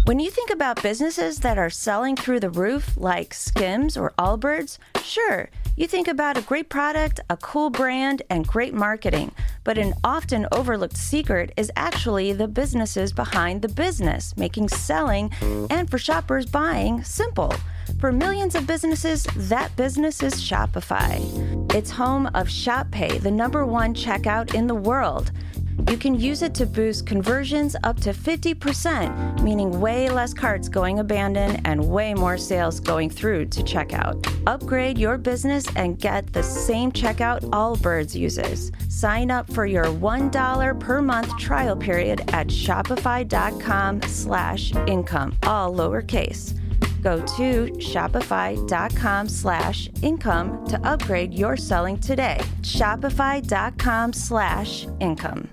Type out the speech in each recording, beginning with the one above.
When you think about businesses that are selling through the roof, like Skims or Allbirds, sure, you think about a great product, a cool brand, and great marketing. But an often overlooked secret is actually the businesses behind the business, making selling and for shoppers buying simple. For millions of businesses, that business is Shopify. It's home of Shop Pay, the #1 checkout in the world. You can use it to boost conversions up to 50%, meaning way less carts going abandoned and way more sales going through to checkout. Upgrade your business and get the same checkout Allbirds uses. Sign up for your $1 per month trial period at shopify.com/income, all lowercase. Go to shopify.com/income to upgrade your selling today. Shopify.com/income.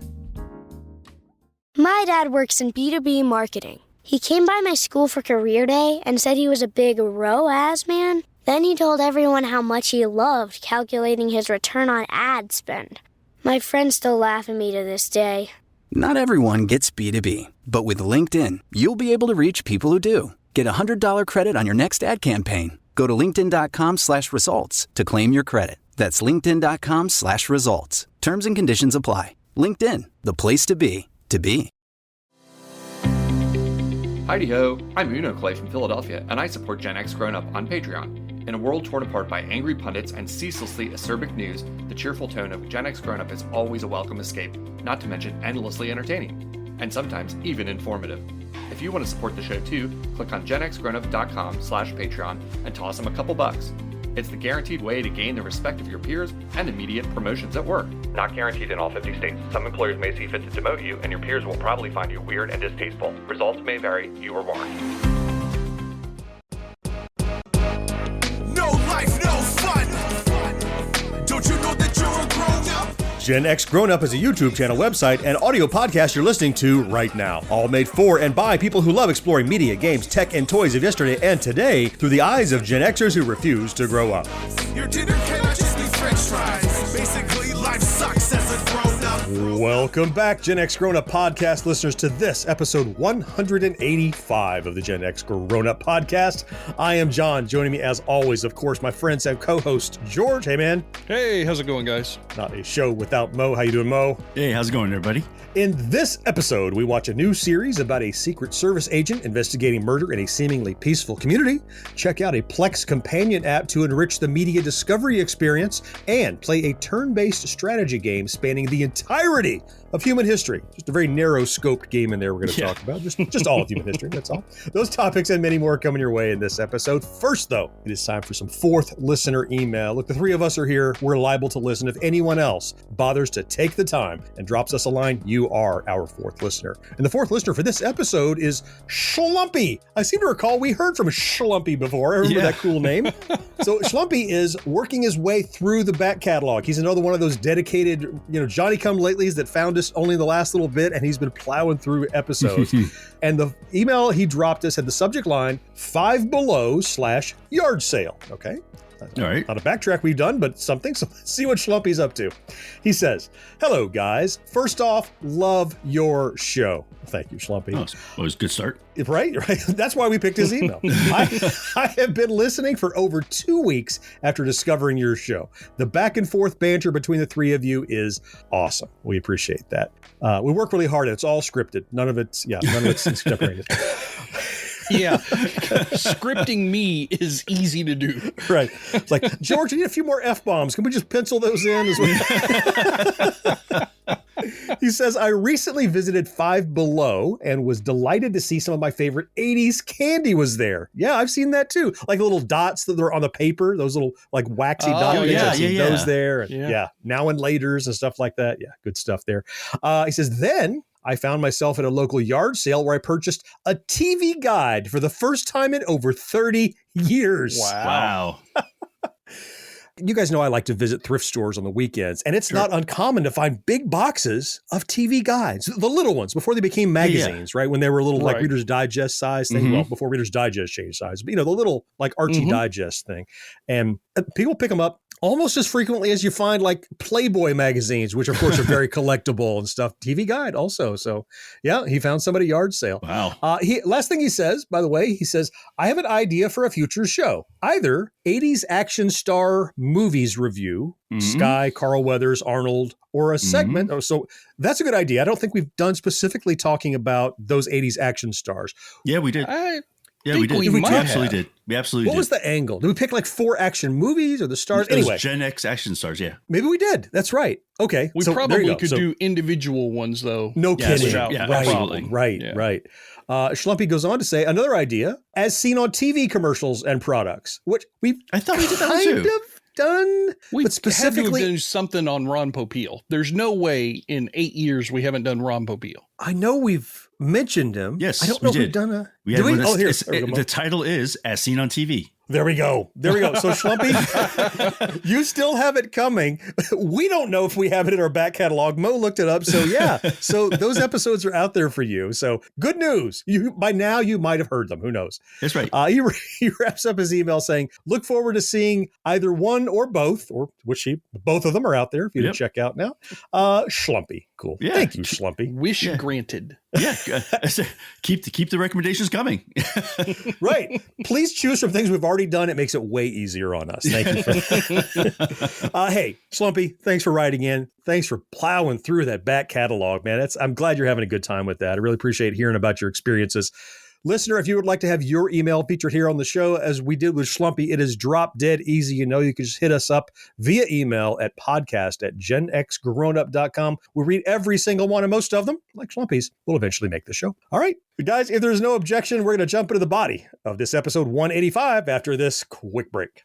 My dad works in B2B marketing. He came by my school for career day and said he was a big ROAS man. Then he told everyone how much he loved calculating his return on ad spend. My friends still laugh at me to this day. Not everyone gets B2B, but with LinkedIn, you'll be able to reach people who do. Get a $100 credit on your next ad campaign. Go to linkedin.com/results to claim your credit. That's linkedin.com/results. Terms and conditions apply. LinkedIn, the place to be, to be. Heidi-ho, I'm Uno Clay from Philadelphia, and I support GenXGrownUp on Patreon. In a world torn apart by angry pundits and ceaselessly acerbic news, the cheerful tone of GenXGrownUp is always a welcome escape, not to mention endlessly entertaining, and sometimes even informative. If you want to support the show too, click on genxgrownup.com/Patreon and toss them a couple bucks. It's the guaranteed way to gain the respect of your peers and immediate promotions at work. Not guaranteed in all 50 states. Some employers may see fit to demote you, and your peers will probably find you weird and distasteful. Results may vary. You are warned. No life, no fun. Don't you know that you're a grown-up? GenXGrownUp is a YouTube channel, website, and audio podcast you're listening to right now. All made for and by people who love exploring media, games, tech, and toys of yesterday and today through the eyes of Gen Xers who refuse to grow up. Your dinner cannot just be French fries. Basically, life sucks as a grown-up. Welcome back, GenXGrownUp podcast listeners, to this episode 185 of the GenXGrownUp podcast. I am John. Joining me, as always, of course, my friends and co-host George. Hey, man. Hey, how's it going, guys? Not a show without Mo. How you doing, Mo? Hey, how's it going, everybody? In this episode, we watch a new series about a Secret Service agent investigating murder in a seemingly peaceful community, check out a Plex companion app to enrich the media discovery experience, and play a turn-based strategy game spanning the entirety of human history. Just a very narrow-scoped game in there we're going to talk about. Just all of human history, that's all. Those topics and many more coming your way in this episode. First, though, it is time for some fourth listener email. Look, the three of us are here. We're liable to listen. If anyone else bothers to take the time and drops us a line, you are our fourth listener. And the fourth listener for this episode is Schlumpy. I seem to recall we heard from Schlumpy before. I remember that cool name. So Schlumpy is working his way through the back catalog. He's another one of those dedicated, Johnny-come-latelys that found us only the last little bit, and he's been plowing through episodes. And the email he dropped us had the subject line, 5 Below/yard sale. Okay. All right. Not a backtrack we've done, but something. So let's see what Schlumpy's up to. He says, "Hello, guys. First off, love your show." Thank you, Schlumpy. Oh, it was a good start. Right. That's why we picked his email. I have been listening for over 2 weeks after discovering your show. The back and forth banter between the three of you is awesome. We appreciate that. We work really hard, and it's all scripted. None of it's contemporaneous. Yeah, scripting me is easy to do. Right. It's like, George, I need a few more F-bombs. Can we just pencil those in as well? He says, I recently visited 5 Below and was delighted to see some of my favorite 80s candy was there. Yeah, I've seen that too. Like little dots that are on the paper, those little like waxy dots. I've seen those there. And now and laters and stuff like that. Yeah, good stuff there. He says, then I found myself at a local yard sale where I purchased a TV guide for the first time in over 30 years. Wow. You guys know I like to visit thrift stores on the weekends, and it's not uncommon to find big boxes of TV guides, the little ones, before they became magazines, right? When they were little like Reader's Digest size thing. Well, before Reader's Digest changed size, but the little like Archie Digest thing. And people pick them up almost as frequently as you find like Playboy magazines, which of course are very collectible and stuff. TV Guide also. So yeah, he found some at a yard sale. Wow. Last thing he says, by the way, he says, I have an idea for a future show. Either 80s action star movies review, Sky, Carl Weathers, Arnold, or a segment. So that's a good idea. I don't think we've done specifically talking about those 80s action stars. Yeah, we did. Yeah, we did. we We might absolutely have. did. We absolutely What did. was the angle? Did we pick like 4 action movies or the stars? It was Anyway, Gen X action stars, yeah. maybe we did. That's right. Okay. We so there you probably go. could So- do individual ones, though. No Yeah, kidding. without yeah, Right, absolutely. right, Yeah. right. Schlumpy goes on to say another idea, as seen on TV commercials and products, which we've I thought we did that one kind too. of done, We but specifically, had to have done something on Ron Popeil. There's no way in 8 years we haven't done Ron Popeil. I know we've mentioned him. Yes, I don't we know if did. we've done a. We Did had we? one that's- Oh, here. it's- There we go. the title is As Seen on TV. There we go. There we go. So Schlumpy, you still have it coming. We don't know if we have it in our back catalog. Mo looked it up. So yeah. So those episodes are out there for you. So good news. By now you might have heard them. Who knows? That's right. He wraps up his email saying, look forward to seeing either one or both, or both of them are out there for you to check out now. Schlumpy. Cool. Yeah. Thank you, Schlumpy. Wish granted. Yeah. keep the recommendations coming. Right. Please choose from things we've already done. It makes it way easier on us. Thank you for that. Hey, Schlumpy, thanks for writing in. Thanks for plowing through that back catalog, man. I'm glad you're having a good time with that. I really appreciate hearing about your experiences. Listener, if you would like to have your email featured here on the show, as we did with Schlumpy, it is drop dead easy. You can just hit us up via email at podcast@GenXGrownUp.com. We'll read every single one, and most of them, like Schlumpy's, will eventually make the show. All right, guys, if there's no objection, we're going to jump into the body of this episode 185 after this quick break.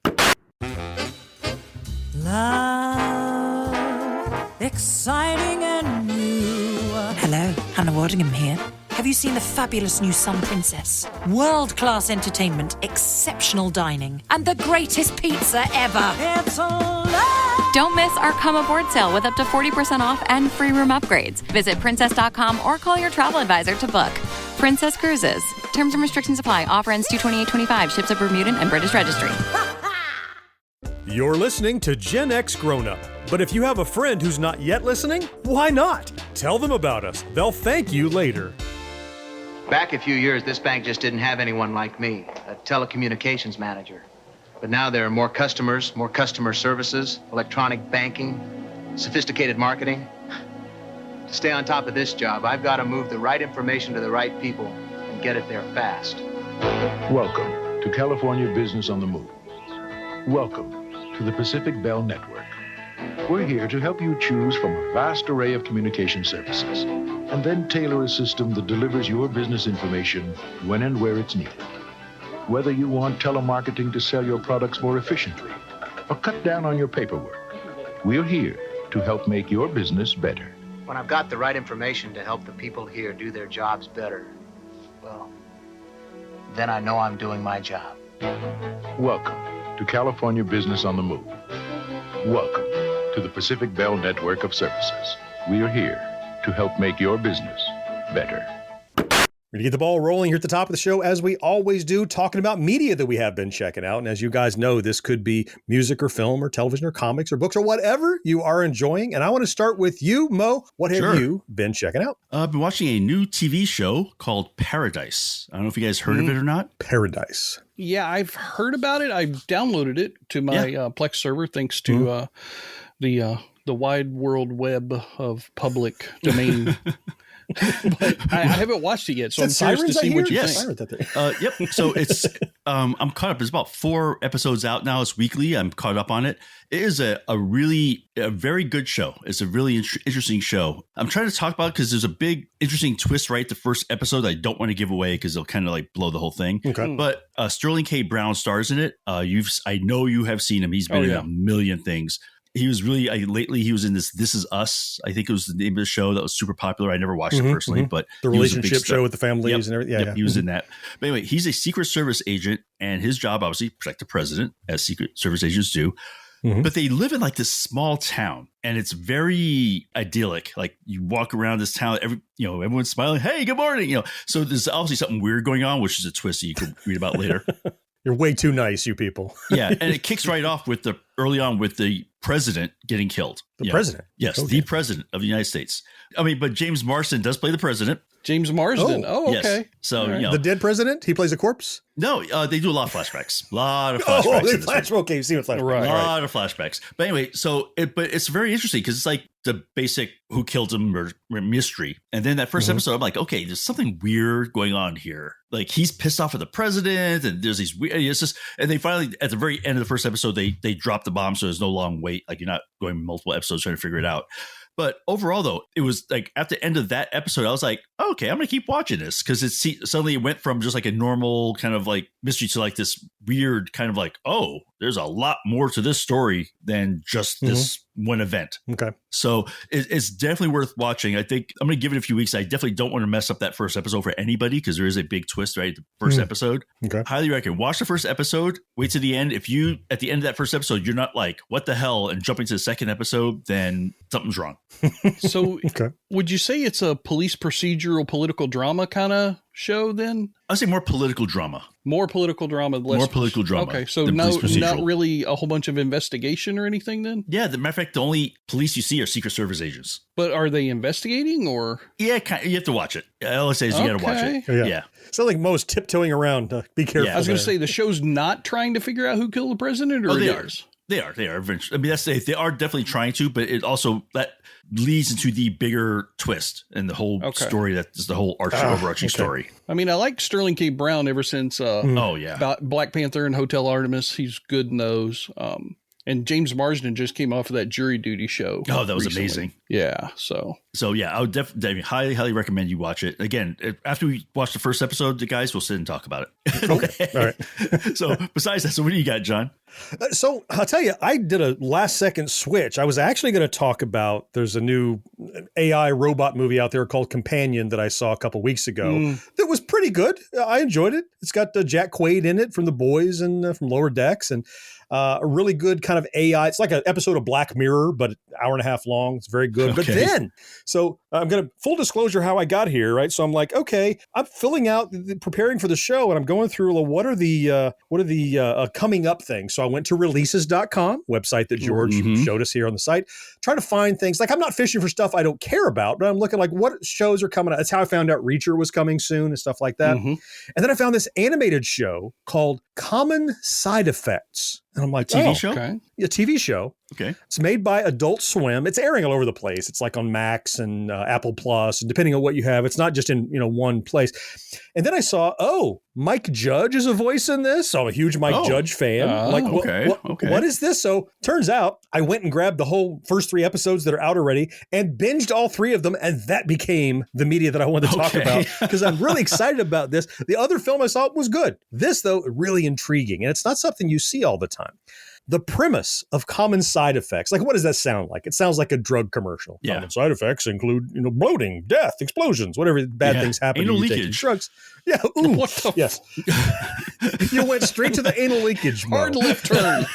Love, exciting and new. Hello, Hannah Waddingham here. Have you seen the fabulous new Sun Princess? World-class entertainment, exceptional dining, and the greatest pizza ever. It's a love. Don't miss our Come Aboard sale with up to 40% off and free room upgrades. Visit princess.com or call your travel advisor to book. Princess Cruises. Terms and restrictions apply. Offer ends 2/28/25. Ships at Bermudan and British Registry. You're listening to Gen X Grown Up. But if you have a friend who's not yet listening, why not? Tell them about us. They'll thank you later. Back a few years, this bank just didn't have anyone like me, a telecommunications manager. But now there are more customers, more customer services, electronic banking, sophisticated marketing. To stay on top of this job, I've got to move the right information to the right people and get it there fast. Welcome to California Business on the Move. Welcome to the Pacific Bell Network. We're here to help you choose from a vast array of communication services and then tailor a system that delivers your business information when and where it's needed. Whether you want telemarketing to sell your products more efficiently or cut down on your paperwork, we're here to help make your business better. When I've got the right information to help the people here do their jobs better, well, then I know I'm doing my job. Welcome to California Business on the Move. Welcome to the Pacific Bell Network of Services. We are here to help make your business better. We're going to get the ball rolling here at the top of the show, as we always do, talking about media that we have been checking out. And as you guys know, this could be music or film or television or comics or books or whatever you are enjoying. And I want to start with you, Mo. What have you been checking out? I've been watching a new TV show called Paradise. I don't know if you guys heard of it or not. Paradise. Yeah, I've heard about it. I downloaded it to my Plex server thanks to the wide world web of public domain. But I haven't watched it yet, so I'm curious to see what you think. Yep. So it's I'm caught up. It's about 4 episodes out now. It's weekly. I'm caught up on it. It is a very good show. It's a really interesting show. I'm trying to talk about it because there's a big interesting twist right at the first episode I don't want to give away because it'll kind of like blow the whole thing. Okay. But Sterling K. Brown stars in it. I know you have seen him. He's been in a million things. He was really lately. He was in This Is Us. I think it was the name of the show that was super popular. I never watched it personally, but the relationship show with the families and everything. Yeah, he was in that. But anyway, he's a Secret Service agent, and his job obviously protect the president, as Secret Service agents do. But they live in like this small town, and it's very idyllic. Like you walk around this town, everyone's smiling. Hey, good morning. So there's obviously something weird going on, which is a twist that you can read about later. You're way too nice, you people. Yeah, and it kicks right off with early on with the president getting killed. The president? Yes, Okay. the president of the United States. I mean, but James Marsden does play the president. James Marsden. Oh, okay. Yes. So, Right. The dead president? He plays a corpse? No, they do a lot of flashbacks. A lot of flashbacks. Oh, in this one. okay, you've seen flashbacks. Right. A lot of flashbacks. But anyway, but it's very interesting because it's like the basic who killed him or mystery. And then that 1st episode, I'm like, okay, there's something weird going on here. Like he's pissed off at the president, and there's these weird. It's just, and they finally at the very end of the first episode, they drop the bomb, so there's no long wait. Like you're not going multiple episodes trying to figure it out. But overall, though, it was like at the end of that episode, I was like, okay, I'm going to keep watching this because suddenly it went from just like a normal kind of like mystery to like this weird kind of like, oh, there's a lot more to this story than just this one event. Okay. So it's definitely worth watching. I think I'm going to give it a few weeks. I definitely don't want to mess up that first episode for anybody because there is a big twist right at the first episode. Okay. Highly recommend. Watch the first episode. Wait to the end. If you, at the end of that first episode, you're not like, what the hell, and jumping to the second episode, then something's wrong. So would you say it's a police procedural political drama kind of show then? I'd say more political drama. More political drama. Less More political drama. Okay, so than police procedural. not really a whole bunch of investigation or anything then? Yeah, as a matter of fact, the only police you see are Secret Service agents. But are they investigating or? Yeah, you have to watch it. All I say is you got to watch it. Yeah. Sound like Mo's tiptoeing around. Be careful. Yeah. I was going to say the show's not trying to figure out who killed the president, or they it are. is? They are. Eventually. I mean, they are definitely trying to, but it also that leads into the bigger twist and the whole story that is the whole overarching story. I mean, I like Sterling K. Brown ever since Black Panther and Hotel Artemis. He's good in those. And James Marsden just came off of that Jury Duty show. Oh, that was recently. amazing. Yeah. So yeah, I would definitely highly, highly recommend you watch it. Again, after we watch the first episode, the guys will sit and talk about it. Okay. All right. So besides that, so what do you got, John? So I'll tell you, I did a last second switch. I was actually going to talk about, there's a new AI robot movie out there called Companion that I saw a couple weeks ago that was pretty good. I enjoyed it. It's got Jack Quaid in it from The Boys and from Lower Decks, and a really good kind of AI. It's like an episode of Black Mirror, but an hour and a half long. It's very good. Okay. But then, so I'm going to full disclosure how I got here, right? So I'm like, okay, I'm filling out, preparing for the show, and I'm going through, well, what are the coming up things? So I went to releases.com, website that George showed us here on the site, trying to find things. Like I'm not fishing for stuff I don't care about, but I'm looking like what shows are coming out. That's how I found out Reacher was coming soon and stuff like that. And then I found this animated show called Common Side Effects. And I'm like, TV show? Okay. A TV show. Okay. It's made by Adult Swim. It's airing all over the place. It's like on Max and Apple Plus, and depending on what you have, it's not just in one place. And then I saw, Mike Judge is a voice in this. So I'm a huge Mike Judge fan. What is this? So turns out I went and grabbed the whole first 3 episodes that are out already and binged all 3 of them, and that became the media that I wanted to talk about because I'm really excited about this. The other film I saw was good. This, though, really intriguing, and it's not something you see all the time. The premise of Common Side Effects, like what does that sound like? It sounds like a drug commercial. Yeah. Common side effects include, bloating, death, explosions, whatever bad things happen anal to you leakage. taking drugs. Yeah. Ooh. What the yes. You went straight to the anal leakage. Mo. hard left turn.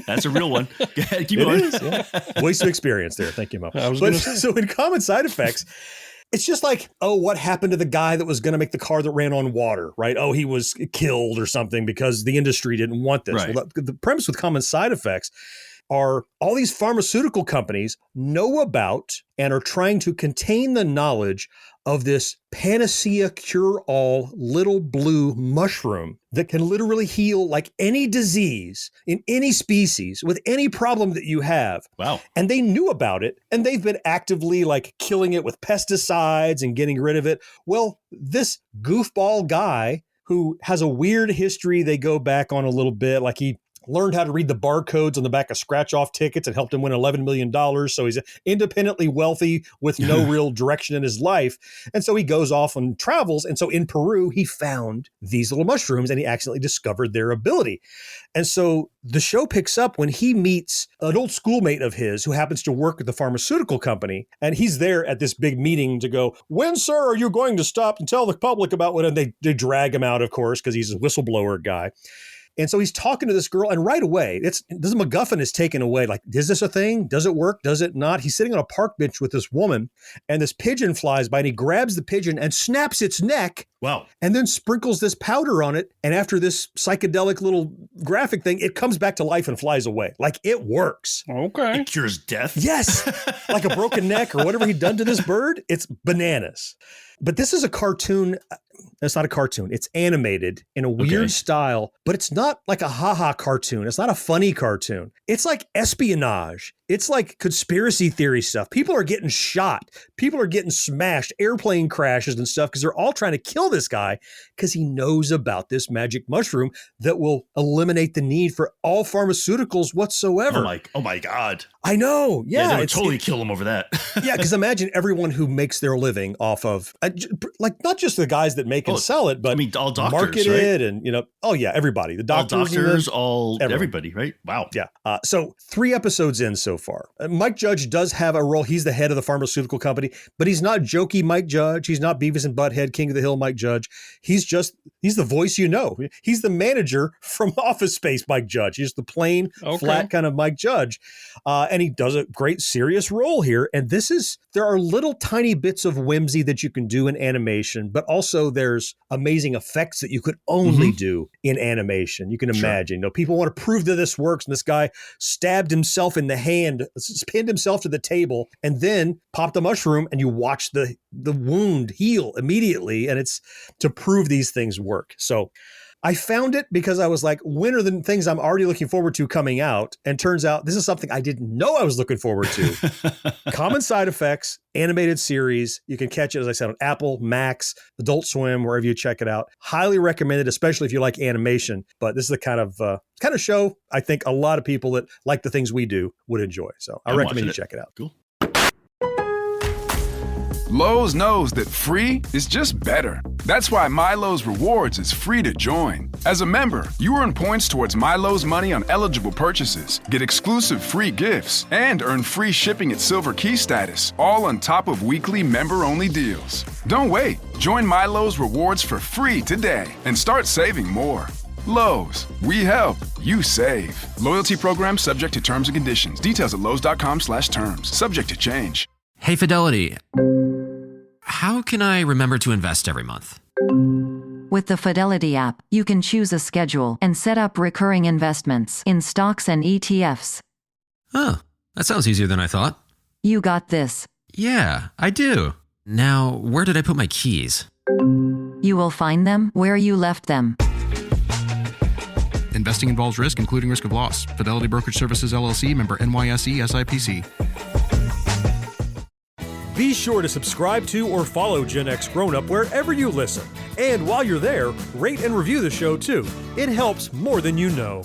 That's a real one. Go ahead, keep It going. is, yeah. Waste of experience there. Thank you, Mo. I was gonna say. So in Common Side Effects, it's just like, what happened to the guy that was going to make the car that ran on water, right? He was killed or something because the industry didn't want this. Right. Well, the premise with Common Side Effects are all these pharmaceutical companies know about and are trying to contain the knowledge of this panacea cure-all little blue mushroom that can literally heal like any disease in any species with any problem that you have. Wow. And they knew about it, and they've been actively like killing it with pesticides and getting rid of it. Well, this goofball guy who has a weird history they go back on a little bit, like he learned how to read the barcodes on the back of scratch-off tickets and helped him win $11 million. So he's independently wealthy with no real direction in his life. And so he goes off and travels. And so in Peru, he found these little mushrooms and he accidentally discovered their ability. And so the show picks up when he meets an old schoolmate of his who happens to work with the pharmaceutical company. And he's there at this big meeting to go, when, sir, are you going to stop and tell the public about what? And they drag him out, of course, because he's a whistleblower guy. And so he's talking to this girl, and right away, this MacGuffin is taken away. Like, is this a thing? Does it work? Does it not? He's sitting on a park bench with this woman, and this pigeon flies by, and he grabs the pigeon and snaps its neck. Wow. And then sprinkles this powder on it. And after this psychedelic little graphic thing, it comes back to life and flies away. Like, it works. Okay. It cures death. Yes. Like a broken neck or whatever he'd done to this bird. It's bananas. But this is a cartoon. It's not a cartoon. It's animated in a weird style, but it's not like a ha-ha cartoon. It's not a funny cartoon. It's like espionage. It's like conspiracy theory stuff. People are getting shot. People are getting smashed, airplane crashes and stuff, because they're all trying to kill this guy because he knows about this magic mushroom that will eliminate the need for all pharmaceuticals whatsoever. Oh my God. I know. Yeah. They would totally kill him over that. Yeah, because imagine everyone who makes their living off of, like, not just the guys that make and sell it, but I mean, all doctors, market right? it, and everybody, the doctors, everybody, right? Wow. Yeah. So 3 episodes in so far. Mike Judge does have a role. He's the head of the pharmaceutical company, but he's not jokey Mike Judge. He's not Beavis and Butthead, King of the Hill Mike Judge. He's the voice you know. He's the manager from Office Space Mike Judge. He's the plain, flat kind of Mike Judge. And he does a great serious role here. And there are little tiny bits of whimsy that you can do in animation, but also there's amazing effects that you could only do in animation. You can imagine, people want to prove that this works. And this guy stabbed himself in the hand, pinned himself to the table, and then popped a mushroom, and you watch the wound heal immediately. And it's to prove these things work. So I found it because I was like, when are the things I'm already looking forward to coming out? And turns out this is something I didn't know I was looking forward to. Common Side Effects, animated series. You can catch it, as I said, on Apple, Max, Adult Swim, wherever you check it out. Highly recommended, especially if you like animation. But this is the kind of show I think a lot of people that like the things we do would enjoy. So I recommend you check it out. Cool. Lowe's knows that free is just better. That's why MyLowe's Rewards is free to join. As a member, you earn points towards MyLowe's money on eligible purchases, get exclusive free gifts, and earn free shipping at Silver Key status, all on top of weekly member-only deals. Don't wait. Join MyLowe's Rewards for free today and start saving more. Lowe's, we help, you save. Loyalty program subject to terms and conditions. Details at lowes.com/terms. Subject to change. Hey, Fidelity. How can I remember to invest every month? With the Fidelity app, you can choose a schedule and set up recurring investments in stocks and ETFs. Oh, that sounds easier than I thought. You got this. Yeah, I do. Now, where did I put my keys? You will find them where you left them. Investing involves risk, including risk of loss. Fidelity Brokerage Services, LLC, member NYSE, SIPC. Be sure to subscribe to or follow Gen X Grown Up wherever you listen. And while you're there, rate and review the show too. It helps more than you know.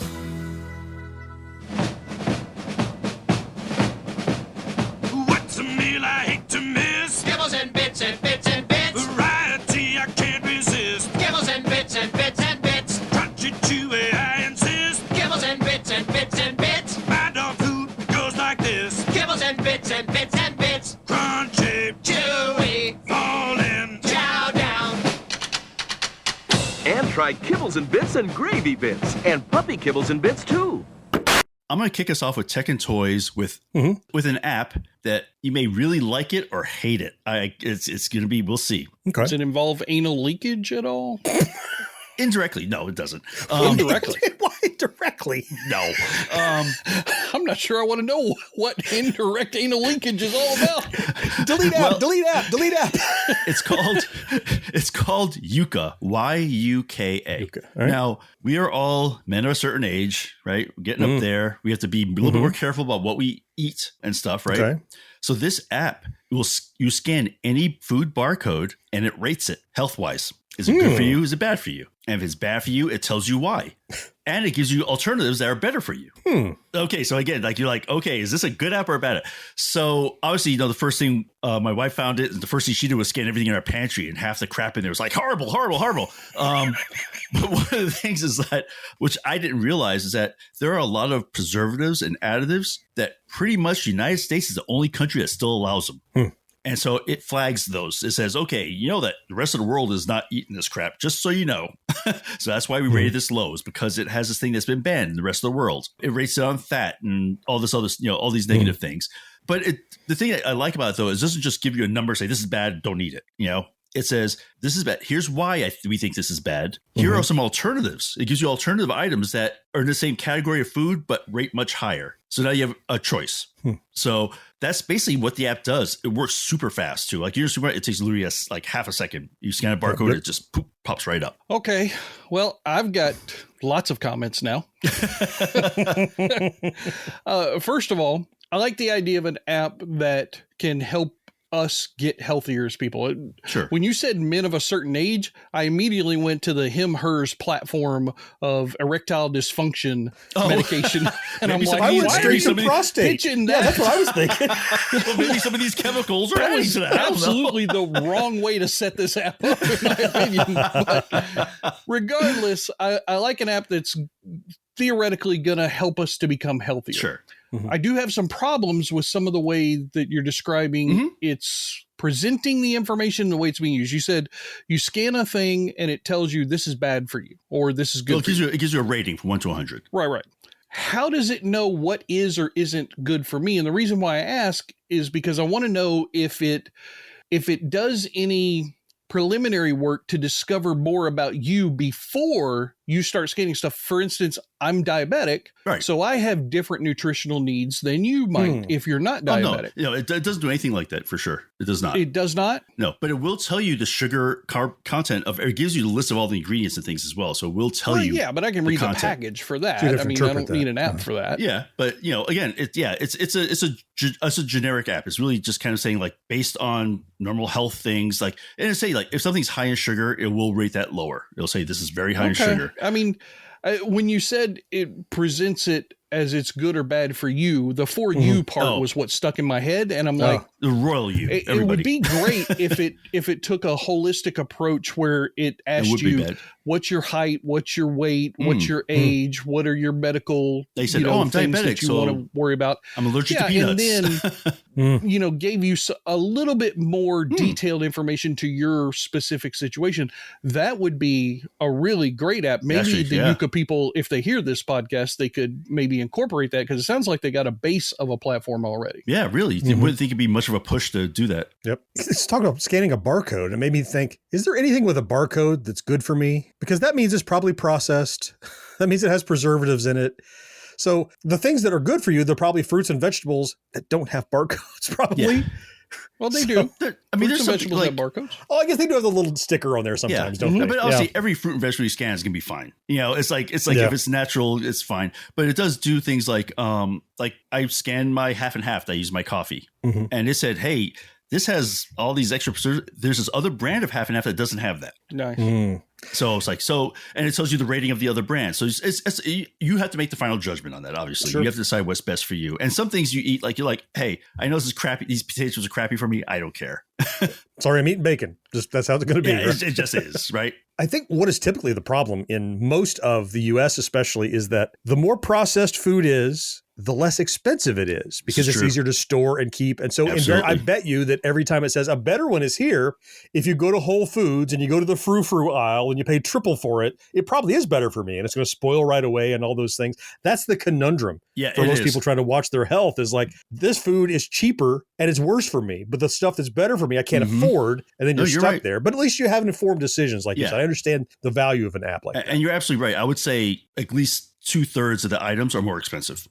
What's a meal I hate to miss? Kibbles and bits and bits and bits. Variety I can't resist. Kibbles and bits and bits and bits. Crunchy, chewy, I insist. Kibbles and bits and bits and bits. My dog food goes like this. Kibbles and bits and bits and bits. Crunchy, chewy, falling, chow down. And try Kibbles and Bits and Gravy Bits. And Puppy Kibbles and Bits too. I'm going to kick us off with Tech and Toys with an app that you may really like it or hate it. It's going to be, we'll see. Okay. Does it involve anal leakage at all? Indirectly. No, it doesn't. Indirectly. Why directly? No. I'm not sure I want to know what indirect anal leakage is all about. Delete app, delete app. It's called Yuka, Y-U-K-A. Yuka. All right. Now, we are all men of a certain age, right? We're getting up there. We have to be a little bit more careful about what we eat and stuff, right? Okay. So this app, you scan any food barcode and it rates it health-wise. Is it good for you? Is it bad for you? And if it's bad for you, it tells you why. And it gives you alternatives that are better for you. Okay, so again, you're like, okay, is this a good app or a bad app? So obviously, the first thing my wife found it, the first thing she did was scan everything in our pantry, and half the crap in there was like horrible. But one of the things is that, which I didn't realize, is that there are a lot of preservatives and additives that pretty much the United States is the only country that still allows them. And so it flags those. It says, okay, you know that the rest of the world is not eating this crap, just so you know. So that's why we rated this low, is because it has this thing that's been banned in the rest of the world. It rates it on fat and all this other, all these negative things. But the thing I like about it, though, is it doesn't just give you a number, say this is bad, don't eat it. It says, this is bad. Here's why we think this is bad. Here are some alternatives. It gives you alternative items that are in the same category of food, but rate much higher. So now you have a choice. So that's basically what the app does. It works super fast, too. Like, it takes literally like half a second. You scan a barcode, it just pops right up. Okay. Well, I've got lots of comments now. First of all, I like the idea of an app that can help us get healthier as people. Sure. When you said men of a certain age, I immediately went to the him/hers platform of erectile dysfunction medication, and I'm like, I went straight to prostate. Yeah, that's what I was thinking. Well, maybe some of these chemicals are that adding was to that. absolutely the wrong way to set this app up, in my opinion. But regardless, I like an app that's theoretically going to help us to become healthier. Sure. I do have some problems with some of the way that you're describing it's presenting the information, the way it's being used. You said you scan a thing and it tells you this is bad for you or this is good. It gives you a rating from 1 to 100. Right. How does it know what is or isn't good for me? And the reason why I ask is because I want to know if it does any preliminary work to discover more about you before you start scanning stuff. For instance, I'm diabetic, so I have different nutritional needs than you might if you're not diabetic. No, it doesn't do anything like that for sure. It does not. It does not? No, but it will tell you the sugar carb content it gives you the list of all the ingredients and things as well. So it will tell you. Yeah, but I can read the package for that. I mean, I don't need an app for that. Yeah, but again, it's a generic app. It's really just kind of saying like based on normal health things, like, and it say like if something's high in sugar, it will rate that lower. It'll say this is very high in sugar. I mean, when you said it presents it as it's good or bad for you, the for you part was what stuck in my head, and I'm like, the royal you. It would be great if it took a holistic approach where it asked you what's your height, what's your weight, what's your age, what are your medical. They said, I'm things diabetic, that you want to worry about. I'm allergic to peanuts. And then gave you a little bit more detailed information to your specific situation. That would be a really great app. Maybe the Yucca people, if they hear this podcast, they could maybe incorporate that, because it sounds like they got a base of a platform already. Yeah, really. You wouldn't think it'd be much of a push to do that. Yep. Let's talk about scanning a barcode. It made me think, is there anything with a barcode that's good for me? Because that means it's probably processed. That means it has preservatives in it. So the things that are good for you, they're probably fruits and vegetables that don't have barcodes, probably. Yeah. Well, they do. There's some vegetables have barcodes. Oh, I guess they do have the little sticker on there sometimes, don't they? But obviously, every fruit and vegetable you scan is gonna be fine. It's like if it's natural, it's fine. But it does do things like I scanned my half and half that I use my coffee, and it said, "Hey, this has all these extra preservatives. There's this other brand of half and half that doesn't have that." Nice. So it's like, and it tells you the rating of the other brand. So it's you have to make the final judgment on that. Obviously, you have to decide what's best for you. And some things you eat, like you're like, hey, I know this is crappy. These potatoes are crappy for me. I don't care. Sorry, I'm eating bacon. That's how it's going to be. Yeah, right? it just is, right? I think what is typically the problem in most of the U.S. especially is that the more processed food is, the less expensive it is, because it's easier to store and keep. And so I bet you that every time it says a better one is here, if you go to Whole Foods and you go to the frou-frou aisle and you pay triple for it, it probably is better for me and it's going to spoil right away and all those things. That's the conundrum for most people trying to watch their health, is like, this food is cheaper and it's worse for me, but the stuff that's better for me, I can't afford. And then you're stuck there. But at least you have informed decisions. Like you said, I understand the value of an app like that. And you're absolutely right. I would say at least 2/3 of the items are more expensive.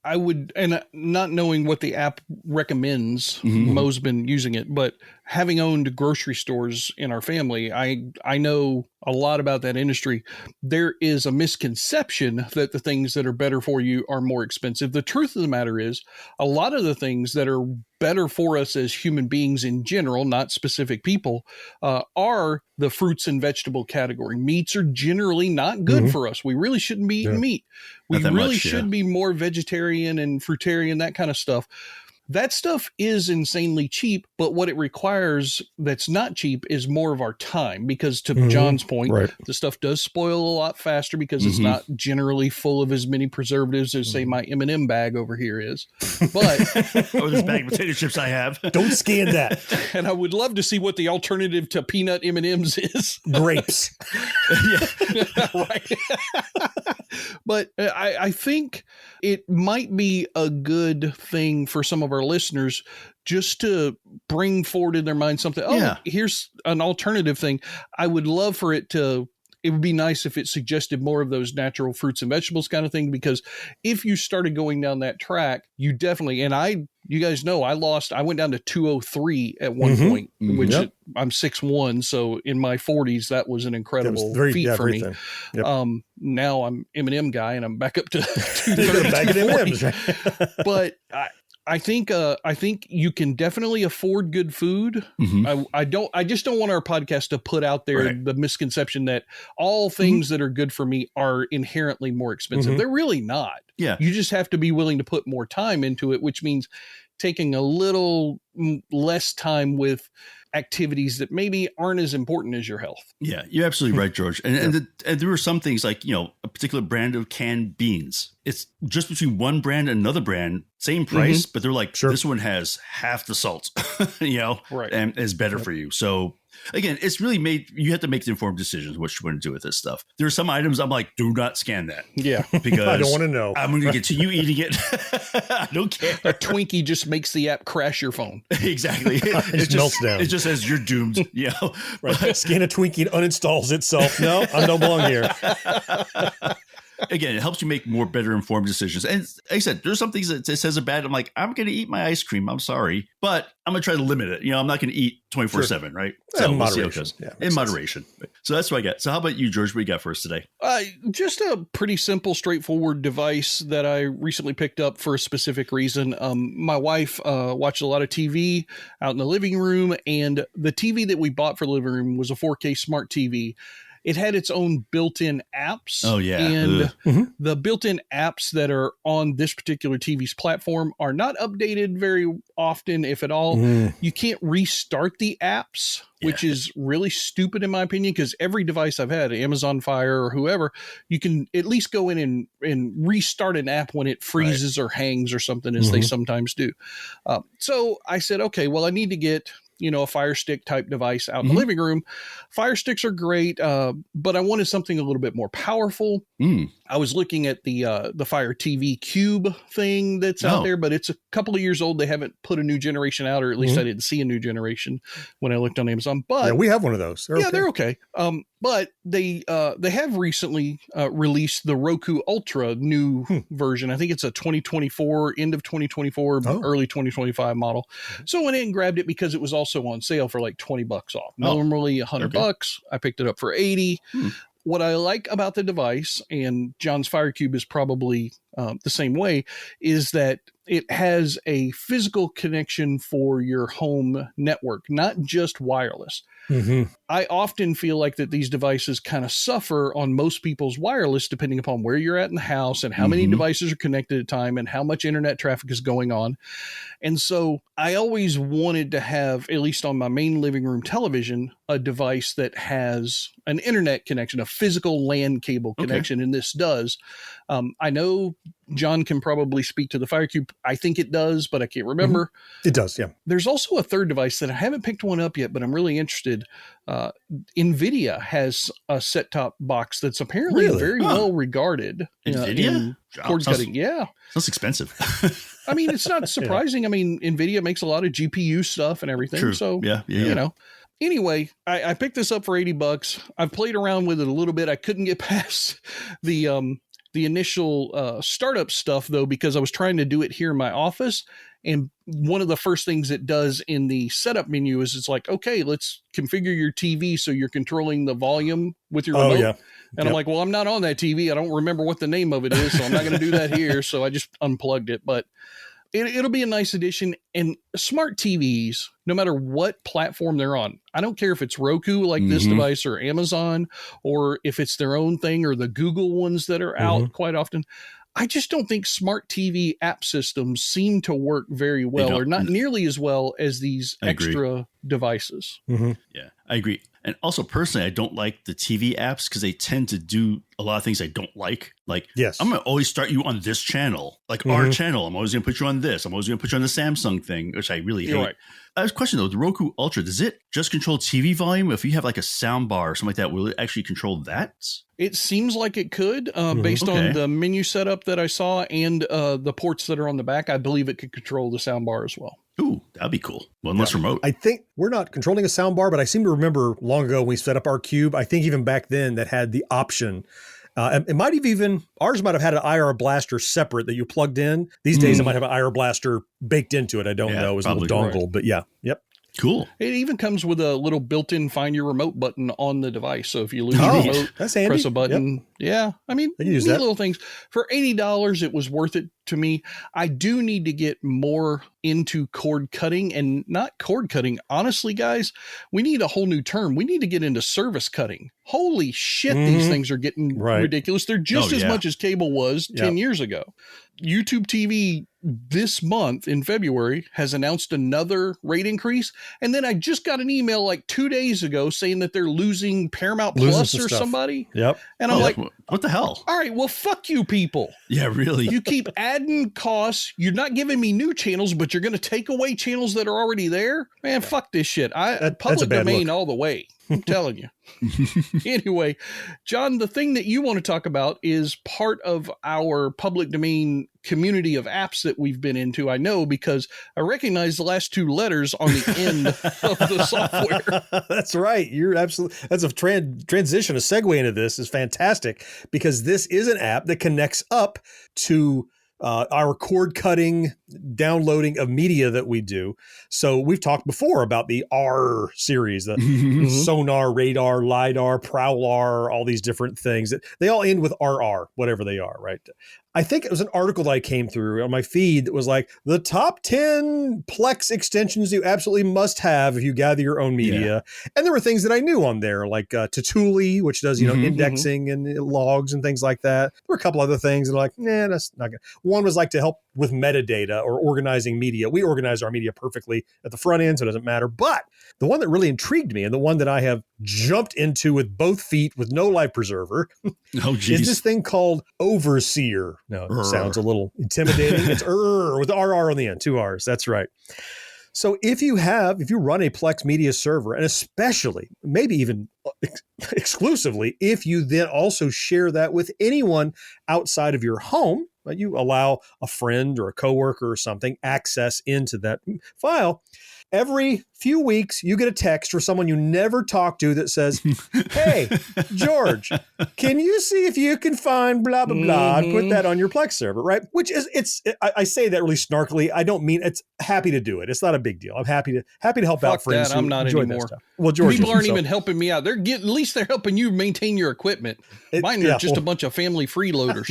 I would, and not knowing what the app recommends, Mo's been using it, but having owned grocery stores in our family, I know a lot about that industry. There is a misconception that the things that are better for you are more expensive. The truth of the matter is, a lot of the things that are better for us as human beings in general, not specific people, are the fruits and vegetable category. Meats are generally not good for us. We really shouldn't be eating meat. We really should be more vegetarian and fruitarian, that kind of stuff. that stuff is insanely cheap, but what it requires that's not cheap is more of our time, because to John's point, the stuff does spoil a lot faster because it's not generally full of as many preservatives as, say, my M&M bag over here is. But or this bag of potato chips I have. Don't scan that. And I would love to see what the alternative to peanut M&Ms is. Grapes. Right. But I think it might be a good thing for some of our listeners just to bring forward in their mind something. Oh, here's an alternative thing. I would love for it would be nice if it suggested more of those natural fruits and vegetables kind of thing, because if you started going down that track, you definitely, and you guys know, I went down to 203 at one point, which I'm 6'1". So in my 40s, that was an incredible feat for me. Now I'm M&M guy and I'm back up to 230. But I think you can definitely afford good food. I just don't want our podcast to put out there the misconception that all things that are good for me are inherently more expensive. They're really not. Yeah. You just have to be willing to put more time into it, which means taking a little less time with activities that maybe aren't as important as your health. Yeah, you're absolutely right, George. And there were some things like, a particular brand of canned beans. It's just between one brand and another brand, same price, but they're like, this one has half the salt, and is better for you. So again, it's really you have to make the informed decisions what you want to do with this stuff. There are some items I'm like, do not scan that. Yeah. Because I don't want to know. I'm going to get to you eating it. I don't care. A Twinkie just makes the app crash your phone. Exactly. It just melts down. It just says you're doomed. Scan a Twinkie and uninstalls itself. No, I don't belong here. Again, it helps you make better informed decisions. And like I said, there's some things that it says are bad. I'm like, I'm going to eat my ice cream. I'm sorry, but I'm going to try to limit it. I'm not going to eat 24/7, right? So in moderation. In moderation. So that's what I got. So how about you, George? What you got for us today? Just a pretty simple, straightforward device that I recently picked up for a specific reason. My wife watched a lot of TV out in the living room, and the TV that we bought for the living room was a 4K smart TV. It had its own built-in apps. Oh, yeah. And the built-in apps that are on this particular TV's platform are not updated very often, if at all. You can't restart the apps, which is really stupid in my opinion, because every device I've had, Amazon Fire or whoever, you can at least go in and restart an app when it freezes or hangs or something, as they sometimes do. So I said, okay, well, I need to get a Fire Stick type device out in the living room. Fire Sticks are great, but I wanted something a little bit more powerful. I was looking at the Fire TV Cube thing that's out there, but it's a couple of years old. They haven't put a new generation out, or at least I didn't see a new generation when I looked on Amazon. But we have one of those. They're okay. But they have recently released the Roku Ultra new version. I think it's a 2024, end of 2024, early 2025 model. So I went in and grabbed it because it was also on sale for like $20 off. Normally $100. I picked it up for $80. What I like about the device, and John's Fire Cube is probably the same way, is that it has a physical connection for your home network, not just wireless. I often feel like that these devices kind of suffer on most people's wireless, depending upon where you're at in the house and how many devices are connected at a time and how much internet traffic is going on. And so I always wanted to have, at least on my main living room television, a device that has an internet connection, a physical LAN cable connection. And this does. I know John can probably speak to the Fire Cube. I think it does, but I can't remember. It does, yeah. There's also a third device that I haven't picked one up yet, but I'm really interested. NVIDIA has a set-top box that's apparently very well regarded. NVIDIA? Cord cutting, Sounds expensive. I mean, it's not surprising. I mean, NVIDIA makes a lot of GPU stuff and everything. True. So, you know. Anyway, I picked this up for $80. I've played around with it a little bit. I couldn't get past the initial startup stuff, though, because I was trying to do it here in my office. And one of the first things it does in the setup menu is it's like, okay, let's configure your TV so you're controlling the volume with your remote. And I'm like, well, I'm not on that TV. I don't remember what the name of it is, so I'm not going to do that here. So I just unplugged it. But it'll be a nice addition. And smart TVs, no matter what platform they're on, I don't care if it's Roku like this device or Amazon, or if it's their own thing or the Google ones that are out quite often. I just don't think smart TV app systems seem to work very well, or not nearly as well as these extra devices. Mm-hmm. Yeah, I agree. And also, personally, I don't like the TV apps because they tend to do a lot of things I don't like. Like, yes, I'm going to always start you on this channel, like our channel. I'm always going to put you on this. I'm always going to put you on the Samsung thing, which I really hate. Right. I have a question, though. The Roku Ultra, does it just control TV volume? If you have like a sound bar or something like that, will it actually control that? It seems like it could, based on the menu setup that I saw and the ports that are on the back. I believe it could control the sound bar as well. Ooh, that'd be cool. One less remote. I think we're not controlling a sound bar, but I seem to remember long ago when we set up our cube, I think even back then that had the option. It might have even, ours might have had an IR blaster separate that you plugged in. These days it might have an IR blaster baked into it. I don't know. It was a little dongle, but yeah. Yep. Cool. It even comes with a little built-in find your remote button on the device. So if you lose your remote, that's handy. Press a button. Yep. Yeah. I mean, use neat that. little things. For $80, it was worth it to me. I do need to get more into cord cutting, and not cord cutting. Honestly, guys, we need a whole new term. We need to get into service cutting. Holy shit, these things are getting ridiculous. They're just as much as cable was 10 years ago. YouTube TV this month in February has announced another rate increase. And then I just got an email like 2 days ago saying that they're losing Paramount Plus or somebody. Yep. And I'm like, what the hell? All right, well, fuck you people. Yeah, really. You keep adding costs. You're not giving me new channels, but you're going to take away channels that are already there. Man, fuck this shit. Public domain all the way. I'm telling you. Anyway, John, the thing that you want to talk about is part of our public domain community of apps that we've been into. I know because I recognize the last two letters on the end of the software. That's right. You're absolutely, that's a transition, a segue into this is fantastic because this is an app that connects up to our cord cutting, downloading of media that we do. So we've talked before about the R series, the sonar, radar, LiDAR, Prowlar, all these different things. They all end with RR, whatever they are, right? I think it was an article that I came through on my feed that was like the top 10 Plex extensions you absolutely must have if you gather your own media. Yeah. And there were things that I knew on there, like Tutuli, which does, indexing and logs and things like that. There were a couple other things that are like, nah, that's not good. One was like to help with metadata or organizing media. We organize our media perfectly at the front end, so it doesn't matter. But the one that really intrigued me and the one that I have jumped into with both feet with no life preserver is this thing called Overseer. No, it sounds a little intimidating. It's with the RR on the end, 2 R's. That's right. So if you run a Plex media server, and especially, maybe even exclusively, if you then also share that with anyone outside of your home, you allow a friend or a coworker or something access into that file, every few weeks, you get a text from someone you never talk to that says, hey, George, can you see if you can find blah, blah, blah, and put that on your Plex server, right? Which is, I say that really snarkily. I don't mean it's happy to do it. It's not a big deal. I'm happy to help out friends who I'm not enjoy anymore. that stuff. Well, George, people aren't even helping me out. At least they're helping you maintain your equipment. Mine are just a bunch of family freeloaders.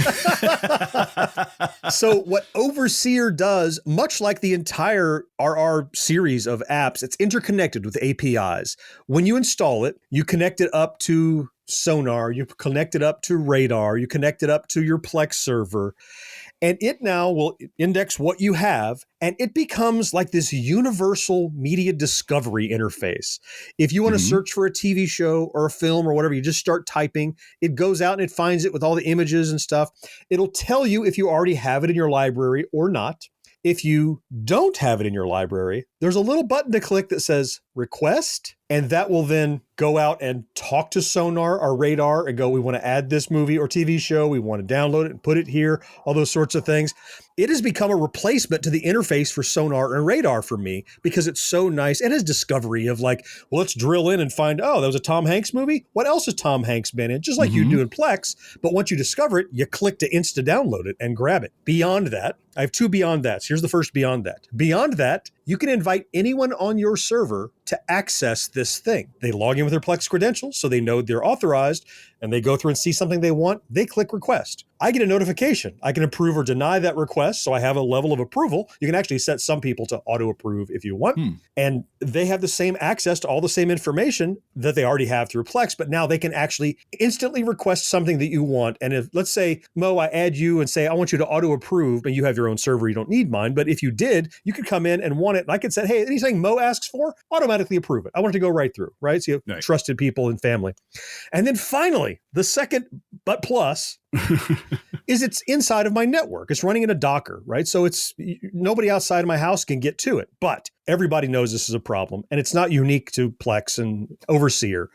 So what Overseer does, much like the entire RR series of apps, it's interconnected with APIs. When you install it, you connect it up to sonar, you connect it up to radar, you connect it up to your Plex server, and it now will index what you have, and it becomes like this universal media discovery interface. If you want to search for a TV show or a film or whatever, you just start typing, it goes out and it finds it with all the images and stuff. It'll tell you if you already have it in your library or not. If you don't have it in your library, there's a little button to click that says request, and that will then go out and talk to Sonar or Radar and go, we want to add this movie or TV show. We want to download it and put it here, all those sorts of things. It has become a replacement to the interface for Sonar and Radar for me because it's so nice. It has discovery of like, well, let's drill in and find, oh, that was a Tom Hanks movie. What else has Tom Hanks been in? Just like you do in Plex. But once you discover it, you click to insta download it and grab it. Beyond that, I have two beyond that. Here's the first beyond that. Beyond that, you can invite anyone on your server to access this thing. They log in with their Plex credentials, so they know they're authorized, and they go through and see something they want. They click request. I get a notification. I can approve or deny that request, so I have a level of approval. You can actually set some people to auto-approve if you want, and they have the same access to all the same information that they already have through Plex, but now they can actually instantly request something that you want. And if, let's say, Mo, I add you and say, I want you to auto-approve, but you have your own server, you don't need mine. But if you did, you could come in and want it, and I could say, hey, anything Mo asks for, automatically approve it. I want it to go right through, right? So you have trusted people and family. And then finally, the second but plus is it's inside of my network. It's running in a Docker, right? So it's nobody outside of my house can get to it, but everybody knows this is a problem, and it's not unique to Plex and Overseer.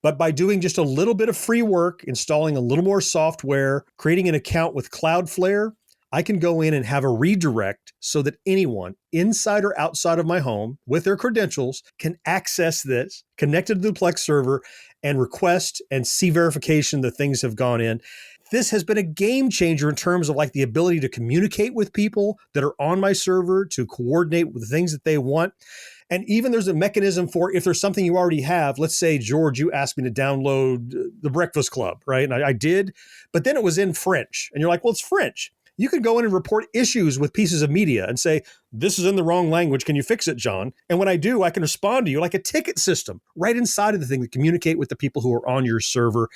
But by doing just a little bit of free work, installing a little more software, creating an account with Cloudflare, I can go in and have a redirect so that anyone inside or outside of my home with their credentials can access this, connected to the Plex server, and request and see verification that things have gone in. This has been a game changer in terms of like the ability to communicate with people that are on my server, to coordinate with the things that they want. And even there's a mechanism for if there's something you already have. Let's say, George, you asked me to download The Breakfast Club, right? And I did, but then it was in French. And you're like, well, it's French. You can go in and report issues with pieces of media and say, this is in the wrong language. Can you fix it, John? And when I do, I can respond to you like a ticket system right inside of the thing to communicate with the people who are on your server.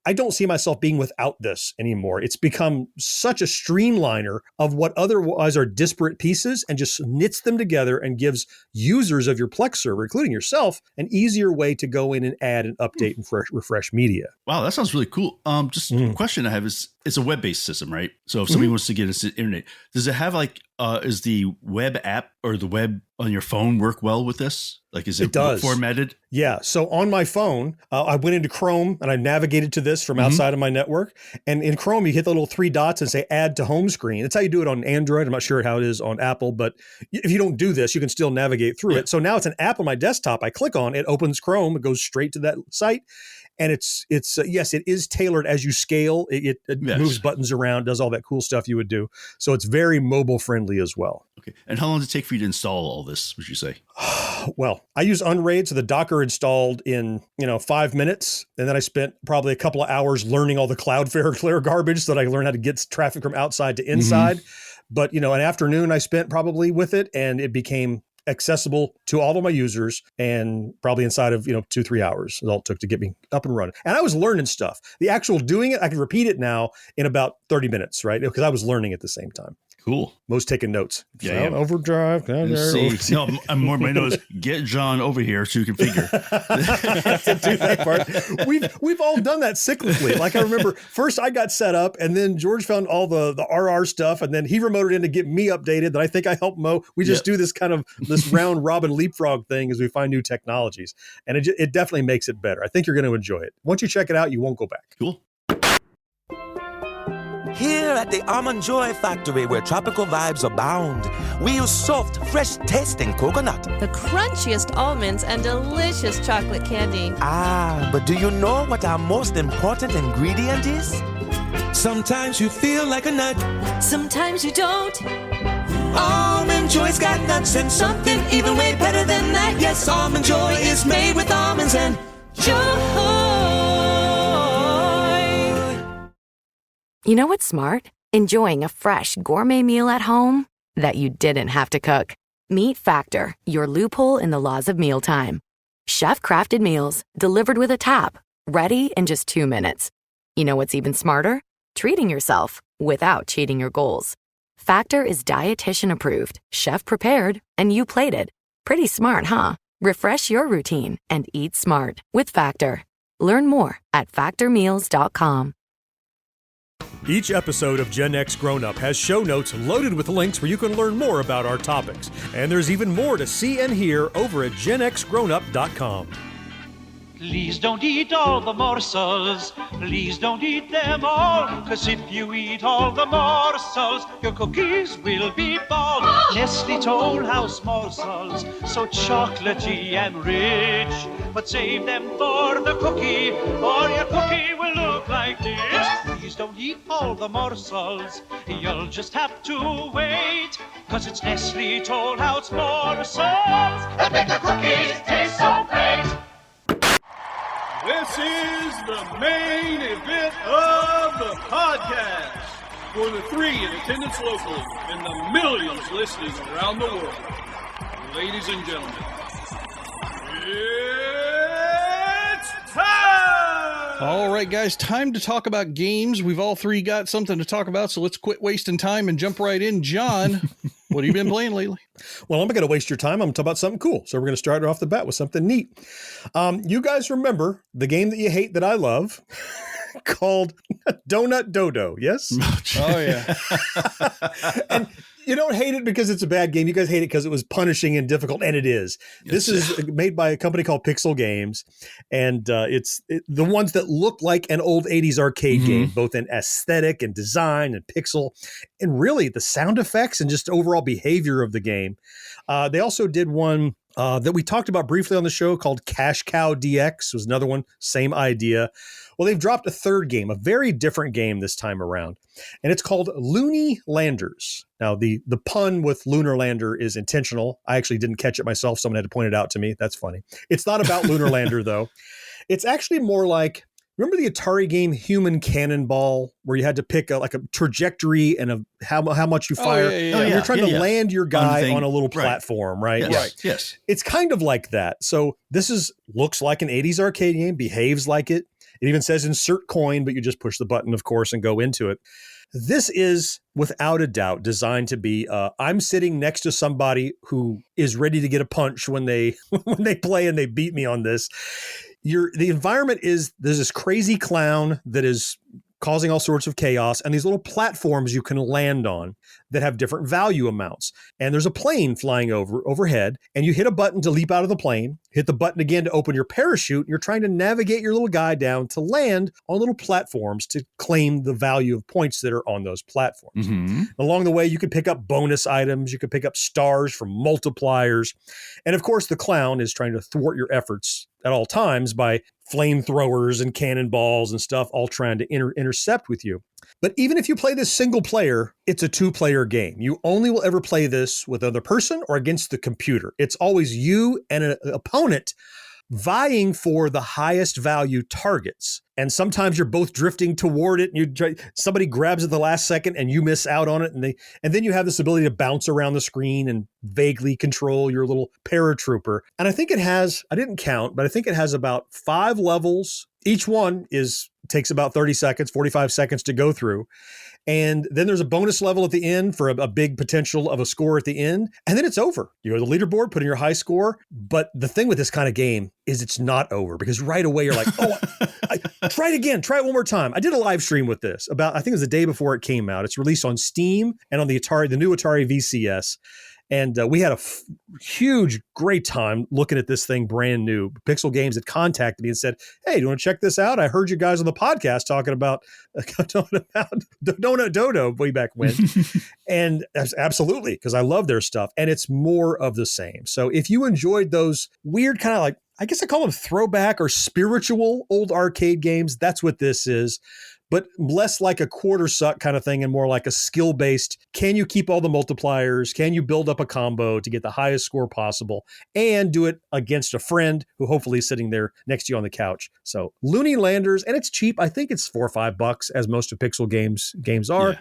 I don't see myself being without this anymore. It's become such a streamliner of what otherwise are disparate pieces and just knits them together and gives users of your Plex server, including yourself, an easier way to go in and add and update and refresh media. Wow, that sounds really cool. Just a question I have is, it's a web-based system, right? So if somebody wants to get into the internet, does it have like, is the web app or the web on your phone work well with this? Like, is it formatted? Yeah. So on my phone, I went into Chrome and I navigated to this from outside of my network. And in Chrome, you hit the little three dots and say add to home screen. That's how you do it on Android. I'm not sure how it is on Apple, but if you don't do this, you can still navigate through it. So now it's an app on my desktop. I click on it, opens Chrome, it goes straight to that site. And it's yes, it is tailored as you scale. It moves buttons around, does all that cool stuff you would do. So it's very mobile friendly as well. Okay. And how long does it take for you to install all this, would you say? Well, I use Unraid, so the Docker installed in 5 minutes. And then I spent probably a couple of hours learning all the Cloudflare garbage so that I learned how to get traffic from outside to inside. But, an afternoon I spent probably with it, and it became accessible to all of my users, and probably inside of 2-3 hours is all it took to get me up and running. And I was learning stuff. The actual doing it, I can repeat it now in about 30 minutes, right? Because I was learning at the same time. Cool. Most taking notes. Yeah. Overdrive. No, I'm more my notes. Get John over here so you can figure. To do that part. We've all done that cyclically. Like I remember first I got set up, and then George found all the RR stuff, and then he remoted in to get me updated. Then I think I helped Mo. We just do this kind of this round robin leapfrog thing as we find new technologies, and it definitely makes it better. I think you're going to enjoy it. Once you check it out, you won't go back. Cool. Here at the Almond Joy Factory, where tropical vibes abound, we use soft, fresh-tasting coconut. The crunchiest almonds and delicious chocolate candy. Ah, but do you know what our most important ingredient is? Sometimes you feel like a nut. Sometimes you don't. Almond Joy's got nuts and something even way better than that. Yes, Almond Joy is made with almonds and joy. You know what's smart? Enjoying a fresh gourmet meal at home that you didn't have to cook. Meet Factor, your loophole in the laws of mealtime. Chef-crafted meals delivered with a tap, ready in just 2 minutes. You know what's even smarter? Treating yourself without cheating your goals. Factor is dietitian approved, chef prepared, and you plated. Pretty smart, huh? Refresh your routine and eat smart with Factor. Learn more at factormeals.com. Each episode of Gen X Grown Up has show notes loaded with links where you can learn more about our topics. And there's even more to see and hear over at GenXGrownUp.com. Please don't eat all the morsels. Please don't eat them all. 'Cause if you eat all the morsels, your cookies will be bald. Nestle Toll House morsels, so chocolatey and rich. But save them for the cookie, or your cookie will look like this. Please don't eat all the morsels. You'll just have to wait, 'cause it's Nestle Toll House morsels that make the cookies taste so great. This is the main event of the podcast. For the 3 in attendance locally and the millions listening around the world. Ladies and gentlemen, it's time! All right, guys, time to talk about games. We've all 3 got something to talk about, so let's quit wasting time and jump right in. John, what have you been playing lately? Well, I'm not going to waste your time. I'm going to talk about something cool. So we're going to start off the bat with something neat. You guys remember the game that you hate that I love? Called Donut Dodo, yes? Oh, yeah. And you don't hate it because it's a bad game. You guys hate it because it was punishing and difficult, and it is. This is made by a company called Pixel Games, and it's the ones that look like an old 80s arcade game, both in aesthetic and design and pixel, and really the sound effects and just overall behavior of the game. They also did one that we talked about briefly on the show called Cash Cow DX. Was another one, same idea. Well, they've dropped a third game, a very different game this time around, and it's called Looney Landers. Now, the pun with Lunar Lander is intentional. I actually didn't catch it myself. Someone had to point it out to me. That's funny. It's not about Lunar Lander, though. It's actually more like, remember the Atari game Human Cannonball, where you had to pick a trajectory and how much you fire? And you're trying to land your guy on a little platform, right? Yes. It's kind of like that. So this looks like an 80s arcade game, behaves like it. It even says insert coin, but you just push the button, of course, and go into it. This is, without a doubt, designed to be, I'm sitting next to somebody who is ready to get a punch when they play and they beat me on this. The environment is, there's this crazy clown that is causing all sorts of chaos, and these little platforms you can land on that have different value amounts. And there's a plane flying overhead, and you hit a button to leap out of the plane, hit the button again to open your parachute, and you're trying to navigate your little guy down to land on little platforms to claim the value of points that are on those platforms. Along the way, you can pick up bonus items, you can pick up stars from multipliers, and of course, the clown is trying to thwart your efforts at all times by flamethrowers and cannonballs and stuff, all trying to intercept with you. But even if you play this single player, it's a 2-player game. You only will ever play this with another person or against the computer. It's always you and an opponent vying for the highest value targets. And sometimes you're both drifting toward it, and somebody grabs it the last second and you miss out on it. And then you have this ability to bounce around the screen and vaguely control your little paratrooper. And I think it has, I didn't count, but I think it has about 5 levels. Each one takes about 30 seconds, 45 seconds to go through. And then there's a bonus level at the end for a big potential of a score at the end. And then it's over. You go to the leaderboard, put in your high score. But the thing with this kind of game is it's not over, because right away you're like, try it again. Try it one more time. I did a live stream with this I think it was the day before it came out. It's released on Steam and on the new Atari VCS. And we had a huge, great time looking at this thing brand new. Pixel Games had contacted me and said, hey, do you want to check this out? I heard you guys on the podcast talking about Donut Dodo way back when. And absolutely, because I love their stuff. And it's more of the same. So if you enjoyed those weird kind of like, I guess I call them throwback or spiritual old arcade games, that's what this is. But less like a quarter suck kind of thing and more like a skill-based, can you keep all the multipliers? Can you build up a combo to get the highest score possible and do it against a friend who hopefully is sitting there next to you on the couch? So Looney Landers, and it's cheap. I think it's $4 or $5 as most of Pixel games are.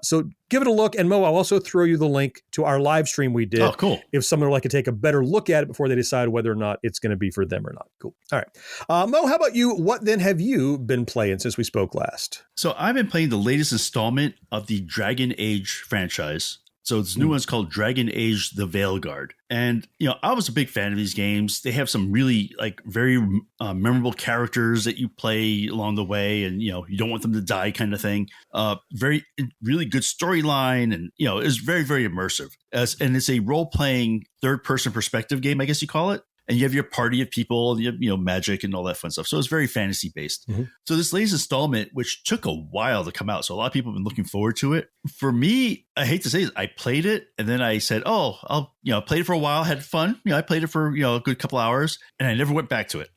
So give it a look. And Mo, I'll also throw you the link to our live stream we did. Oh, cool. If someone would like to take a better look at it before they decide whether or not it's going to be for them or not. Cool. All right. Mo, how about you? What then have you been playing since we spoke last? So I've been playing the latest installment of the Dragon Age franchise. So this new one's called Dragon Age: The Veilguard. And, I was a big fan of these games. They have some really very memorable characters that you play along the way, and, you don't want them to die kind of thing. Really good storyline, and, it's very, very immersive. And it's a role-playing third-person perspective game, I guess you call it. and you have your party of people, and you have, magic and all that fun stuff. So it's very fantasy based. Mm-hmm. So this latest installment, which took a while to come out, so a lot of people have been looking forward to it. For me, I hate to say this, I played it and then I said, oh, I'll played it for a while, had fun. I played it for a good couple hours, and I never went back to it.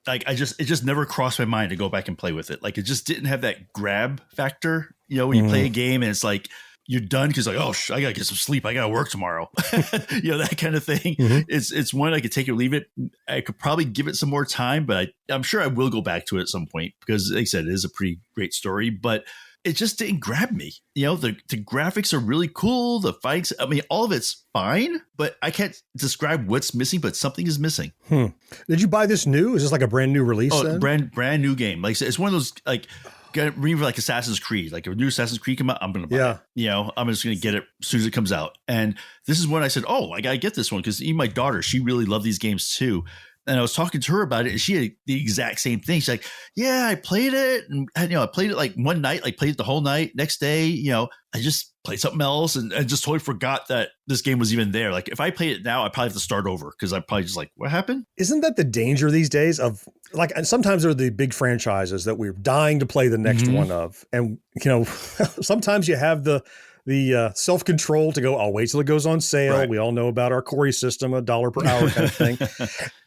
Like it just never crossed my mind to go back and play with it. Like it just didn't have that grab factor. When you play a game and it's like you're done because like, oh, I gotta get some sleep, I gotta work tomorrow. That kind of thing. It's one I could take or leave it. I could probably give it some more time, but I'm sure I will go back to it at some point because, like I said, it is a pretty great story. But it just didn't grab me. The graphics are really cool. The fights, I mean, all of it's fine, but I can't describe what's missing, but something is missing. Did you buy this new? Is this like a brand new release? Oh, brand new game. Like it's one of those like remember like Assassin's Creed, like a new Assassin's Creed come out, I'm going to buy it. I'm just going to get it as soon as it comes out. And this is when I said, oh, I got to get this one because even my daughter, she really loved these games too. And I was talking to her about it and she had the exact same thing. She's like, yeah, I played it. And I played it like one night, like played it the whole night. Next day, I just played something else and just totally forgot that this game was even there. Like if I played it now, I probably have to start over because I'm probably just like, what happened? Isn't that the danger these days of like, sometimes they're the big franchises that we're dying to play the next one of. And, sometimes you have the self-control to go, I'll wait till it goes on sale. Right. We all know about our Corey system, $1 per hour kind of thing.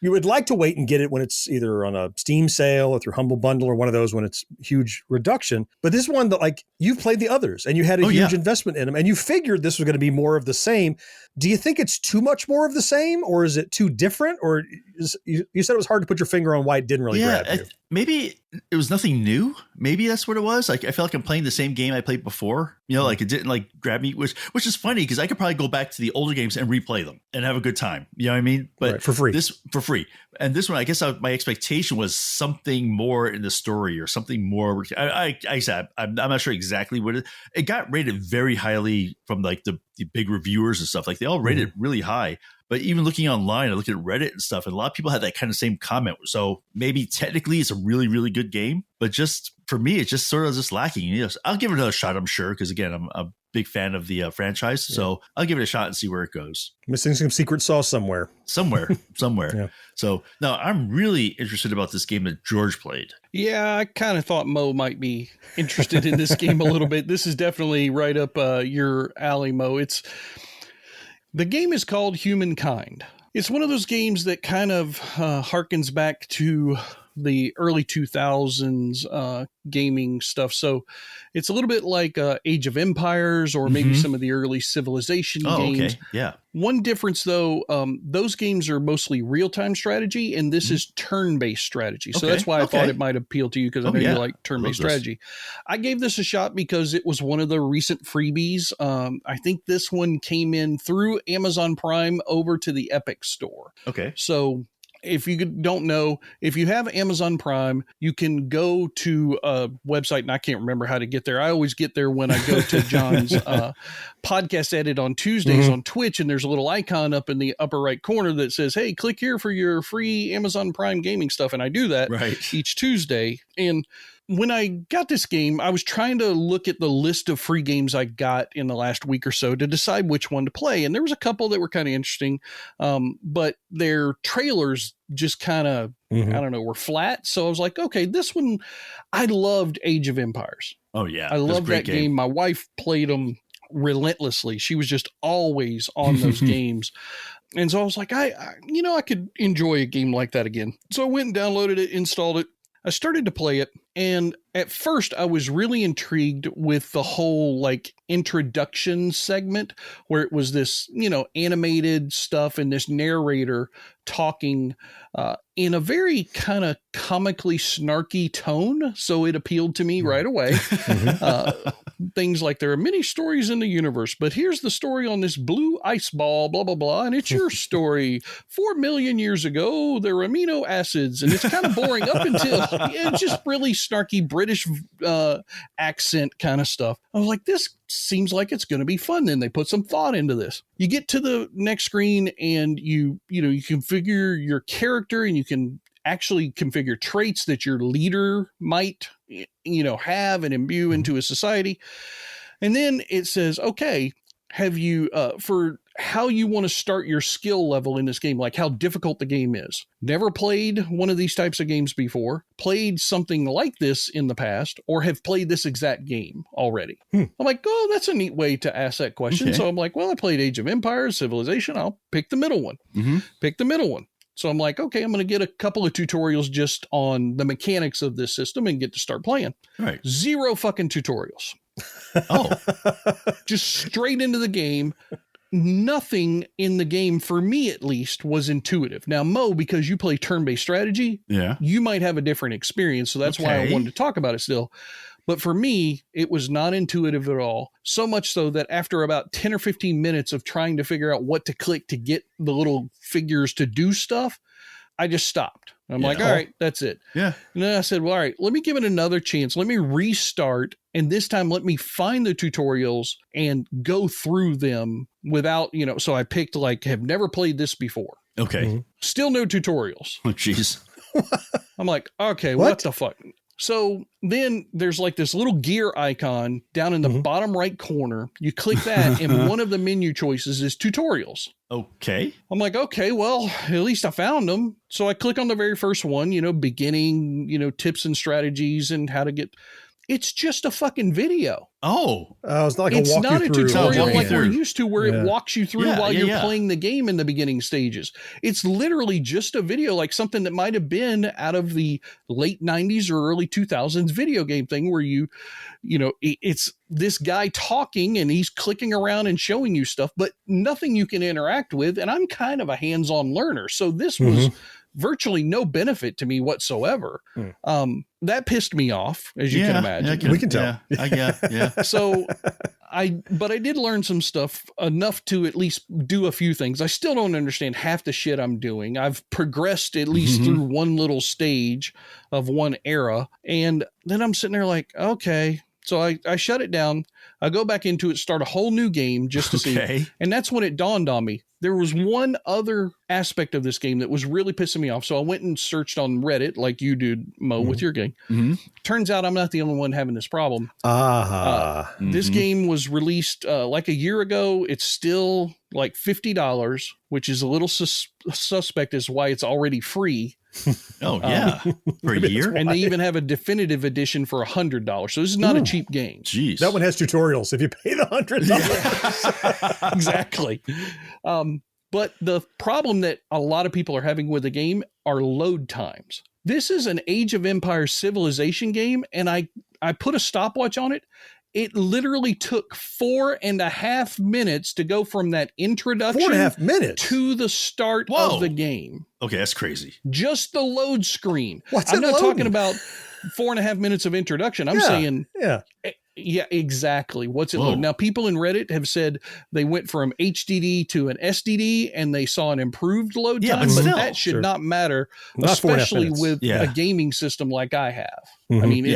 You would like to wait and get it when it's either on a Steam sale or through Humble Bundle or one of those when it's huge reduction. But this one that like you've played the others and you had a huge investment in them and you figured this was going to be more of the same. Do you think it's too much more of the same or is it too different? Or you said it was hard to put your finger on why it didn't really grab you. Maybe it was nothing new. Maybe that's what it was. Like I felt like I'm playing the same game I played before. Like it didn't like grab me, which is funny because I could probably go back to the older games and replay them and have a good time. You know what I mean? But for free. And this one, I guess my expectation was something more in the story or something more. I said I'm not sure exactly what it got rated very highly from like the big reviewers and stuff. Like they all rated it really high. But even looking online, I looked at Reddit and stuff, and a lot of people had that kind of same comment. So maybe technically it's a really, really good game, but just for me, it's just sort of just lacking. I'll give it another shot, I'm sure, because again, I'm a big fan of the franchise. So I'll give it a shot and see where it goes. Missing some secret sauce somewhere. Yeah. So now I'm really interested about this game that George played. Yeah, I kind of thought Mo might be interested in this game a little bit. This is definitely right up your alley, Mo. The game is called Humankind. It's one of those games that kind of harkens back to the early 2000s gaming stuff. So it's a little bit like Age of Empires or maybe some of the early Civilization games. Okay. Yeah. One difference, though, those games are mostly real-time strategy, and this is turn-based strategy. So that's why I thought it might appeal to you, because I know you like turn-based strategy. I gave this a shot because it was one of the recent freebies. I think this one came in through Amazon Prime over to the Epic Store. Okay. So if you don't know, if you have Amazon Prime, you can go to a website, and I can't remember how to get there. I always get there when I go to John's podcast edit on Tuesdays on Twitch, and there's a little icon up in the upper right corner that says, hey, click here for your free Amazon Prime gaming stuff. And I do that each Tuesday. And when I got this game, I was trying to look at the list of free games I got in the last week or so to decide which one to play. And there was a couple that were kind of interesting, but their trailers just kind of, I don't know, were flat. So I was like, okay, this one, I loved Age of Empires. Oh, yeah. I loved that game. My wife played them relentlessly. She was just always on those games. And so I was like, I could enjoy a game like that again. So I went and downloaded it, installed it. I started to play it, and at first I was really intrigued with the whole like introduction segment where it was this, animated stuff and this narrator talking in a very kind of comically snarky tone. So it appealed to me right away. Things like there are many stories in the universe, but here's the story on this blue ice ball, blah, blah, blah. And it's your story. 4 million years ago, there were amino acids, and it's kind of boring up until it's just really snarky British accent kind of stuff. I was like, this seems like it's going to be fun. Then they put some thought into this. You get to the next screen and you configure your character, and you can actually configure traits that your leader might, have and imbue into a society. And then it says, okay, have you, for how you want to start your skill level in this game, like how difficult the game is. Never played one of these types of games before, played something like this in the past, or have played this exact game already. I'm like, oh, that's a neat way to ask that question. Okay. So I'm like, well, I played Age of Empires, Civilization. I'll pick the middle one. Pick the middle one. So I'm like, okay, I'm going to get a couple of tutorials just on the mechanics of this system and get to start playing. Right. 0 fucking tutorials. Just straight into the game. Nothing in the game, for me at least, was intuitive. Now, Mo, because you play turn-based strategy, you might have a different experience. So that's why I wanted to talk about it still. But for me, it was not intuitive at all. So much so that after about 10 or 15 minutes of trying to figure out what to click to get the little figures to do stuff, I just stopped. I'm like, all right, that's it. Yeah. And then I said, well, all right, let me give it another chance. Let me restart. And this time, let me find the tutorials and go through them without, so I picked have never played this before. Okay. Still no tutorials. Oh, jeez. I'm like, okay, what the fuck? So then there's this little gear icon down in the bottom right corner. You click that and one of the menu choices is tutorials. Okay. I'm like, okay, well, at least I found them. So I click on the very first one, beginning, tips and strategies and how to get. It's just a fucking video. Oh. It's not it's not a tutorial like we're used to where Yeah. it walks you through while you're playing the game in the beginning stages. It's literally just a video, like something that might have been out of the late 90s or early 2000s video game thing where it's this guy talking and he's clicking around and showing you stuff, but nothing you can interact with. And I'm kind of a hands-on learner. So this was virtually no benefit to me whatsoever. That pissed me off, as you can imagine. We can tell. Yeah. So I did learn some stuff enough to at least do a few things. I still don't understand half the shit I'm doing. I've progressed at least through one little stage of one era. And then I'm sitting there like, okay. So I shut it down. I go back into it, start a whole new game just to see. And that's when it dawned on me. There was one other aspect of this game that was really pissing me off. So I went and searched on Reddit like you did, Mo, with your game. Turns out I'm not the only one having this problem. This game was released like a year ago. It's still like $50, which is a little suspect as why it's already free. Oh, yeah. For a year? And they even have a definitive edition for $100. So this is not a cheap game. Jeez. That one has tutorials if you pay the $100. Exactly. But the problem that a lot of people are having with the game are load times. This is an Age of Empires Civilization game, and I put a stopwatch on it. It literally took 4.5 minutes to go from that introduction 4.5 minutes to the start of the game. Okay, that's crazy. Just the load screen. What's I'm it not loading? talking about 4.5 minutes of introduction. I'm saying, yeah, exactly. What's it load? Now, people in Reddit have said they went from HDD to an SDD and they saw an improved load time, but that should not matter, Not 4.5 especially minutes. with a gaming system like I have. I Mhm. mean,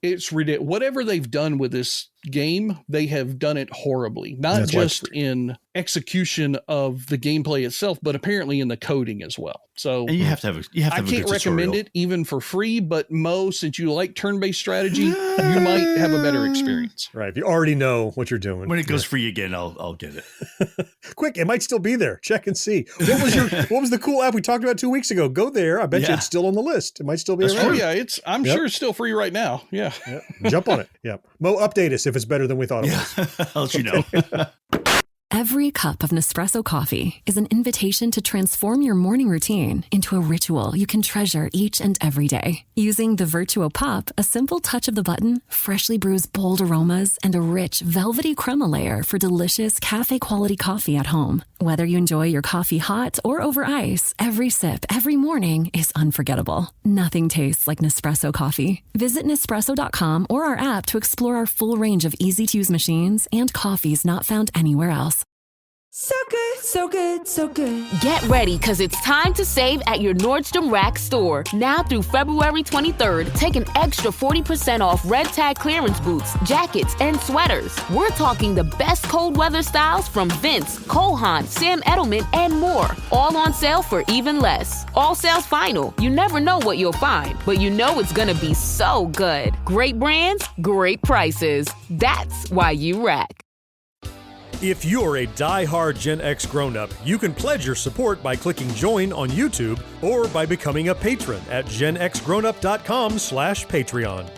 it's ridiculous. Whatever they've done with this game, they have done it horribly. Not That's why it's just in execution of the gameplay itself, but apparently in the coding as well. So And you have to have a I can't recommend it even for free, but Mo, since you like turn-based strategy, you might have a better experience. Right. If you already know what you're doing. When it goes free again, I'll get it. Quick, it might still be there. Check and see. What was the cool app we talked about 2 weeks ago? Go there. I bet you it's still on the list. It might still be around. Oh yeah, I'm sure it's still free right now. Yeah. Jump on it. Yeah. Mo, update us if it's better than we thought it was. I'll let you know. Every cup of Nespresso coffee is an invitation to transform your morning routine into a ritual you can treasure each and every day. Using the Virtuo Pup, a simple touch of the button freshly brews bold aromas and a rich, velvety crema layer for delicious cafe-quality coffee at home. Whether you enjoy your coffee hot or over ice, every sip, every morning is unforgettable. Nothing tastes like Nespresso coffee. Visit Nespresso.com or our app to explore our full range of easy-to-use machines and coffees not found anywhere else. So good, so good, so good. Get ready, because it's time to save at your Nordstrom Rack store. Now through February 23rd, take an extra 40% off red tag clearance boots, jackets, and sweaters. We're talking the best cold weather styles from Vince, Cole Haan, Sam Edelman, and more. All on sale for even less. All sales final. You never know what you'll find, but you know it's gonna be so good. Great brands, great prices. That's why you rack. If you're a die-hard Gen X grown-up, you can pledge your support by clicking join on YouTube or by becoming a patron at genxgrownup.com/Patreon.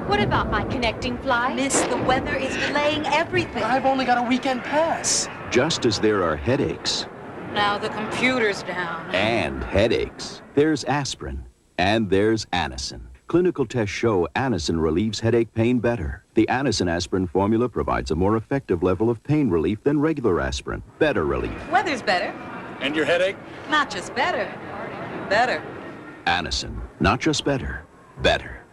What about my connecting flight? Miss, the weather is delaying everything. I've only got a weekend pass. Just as there are headaches Now the computer's down. and headaches, there's aspirin and there's Anacin. Clinical tests show Anacin relieves headache pain better. The Anacin aspirin formula provides a more effective level of pain relief than regular aspirin. Better relief. Weather's better. And your headache? Not just better. Better. Anacin. Not just better. Better.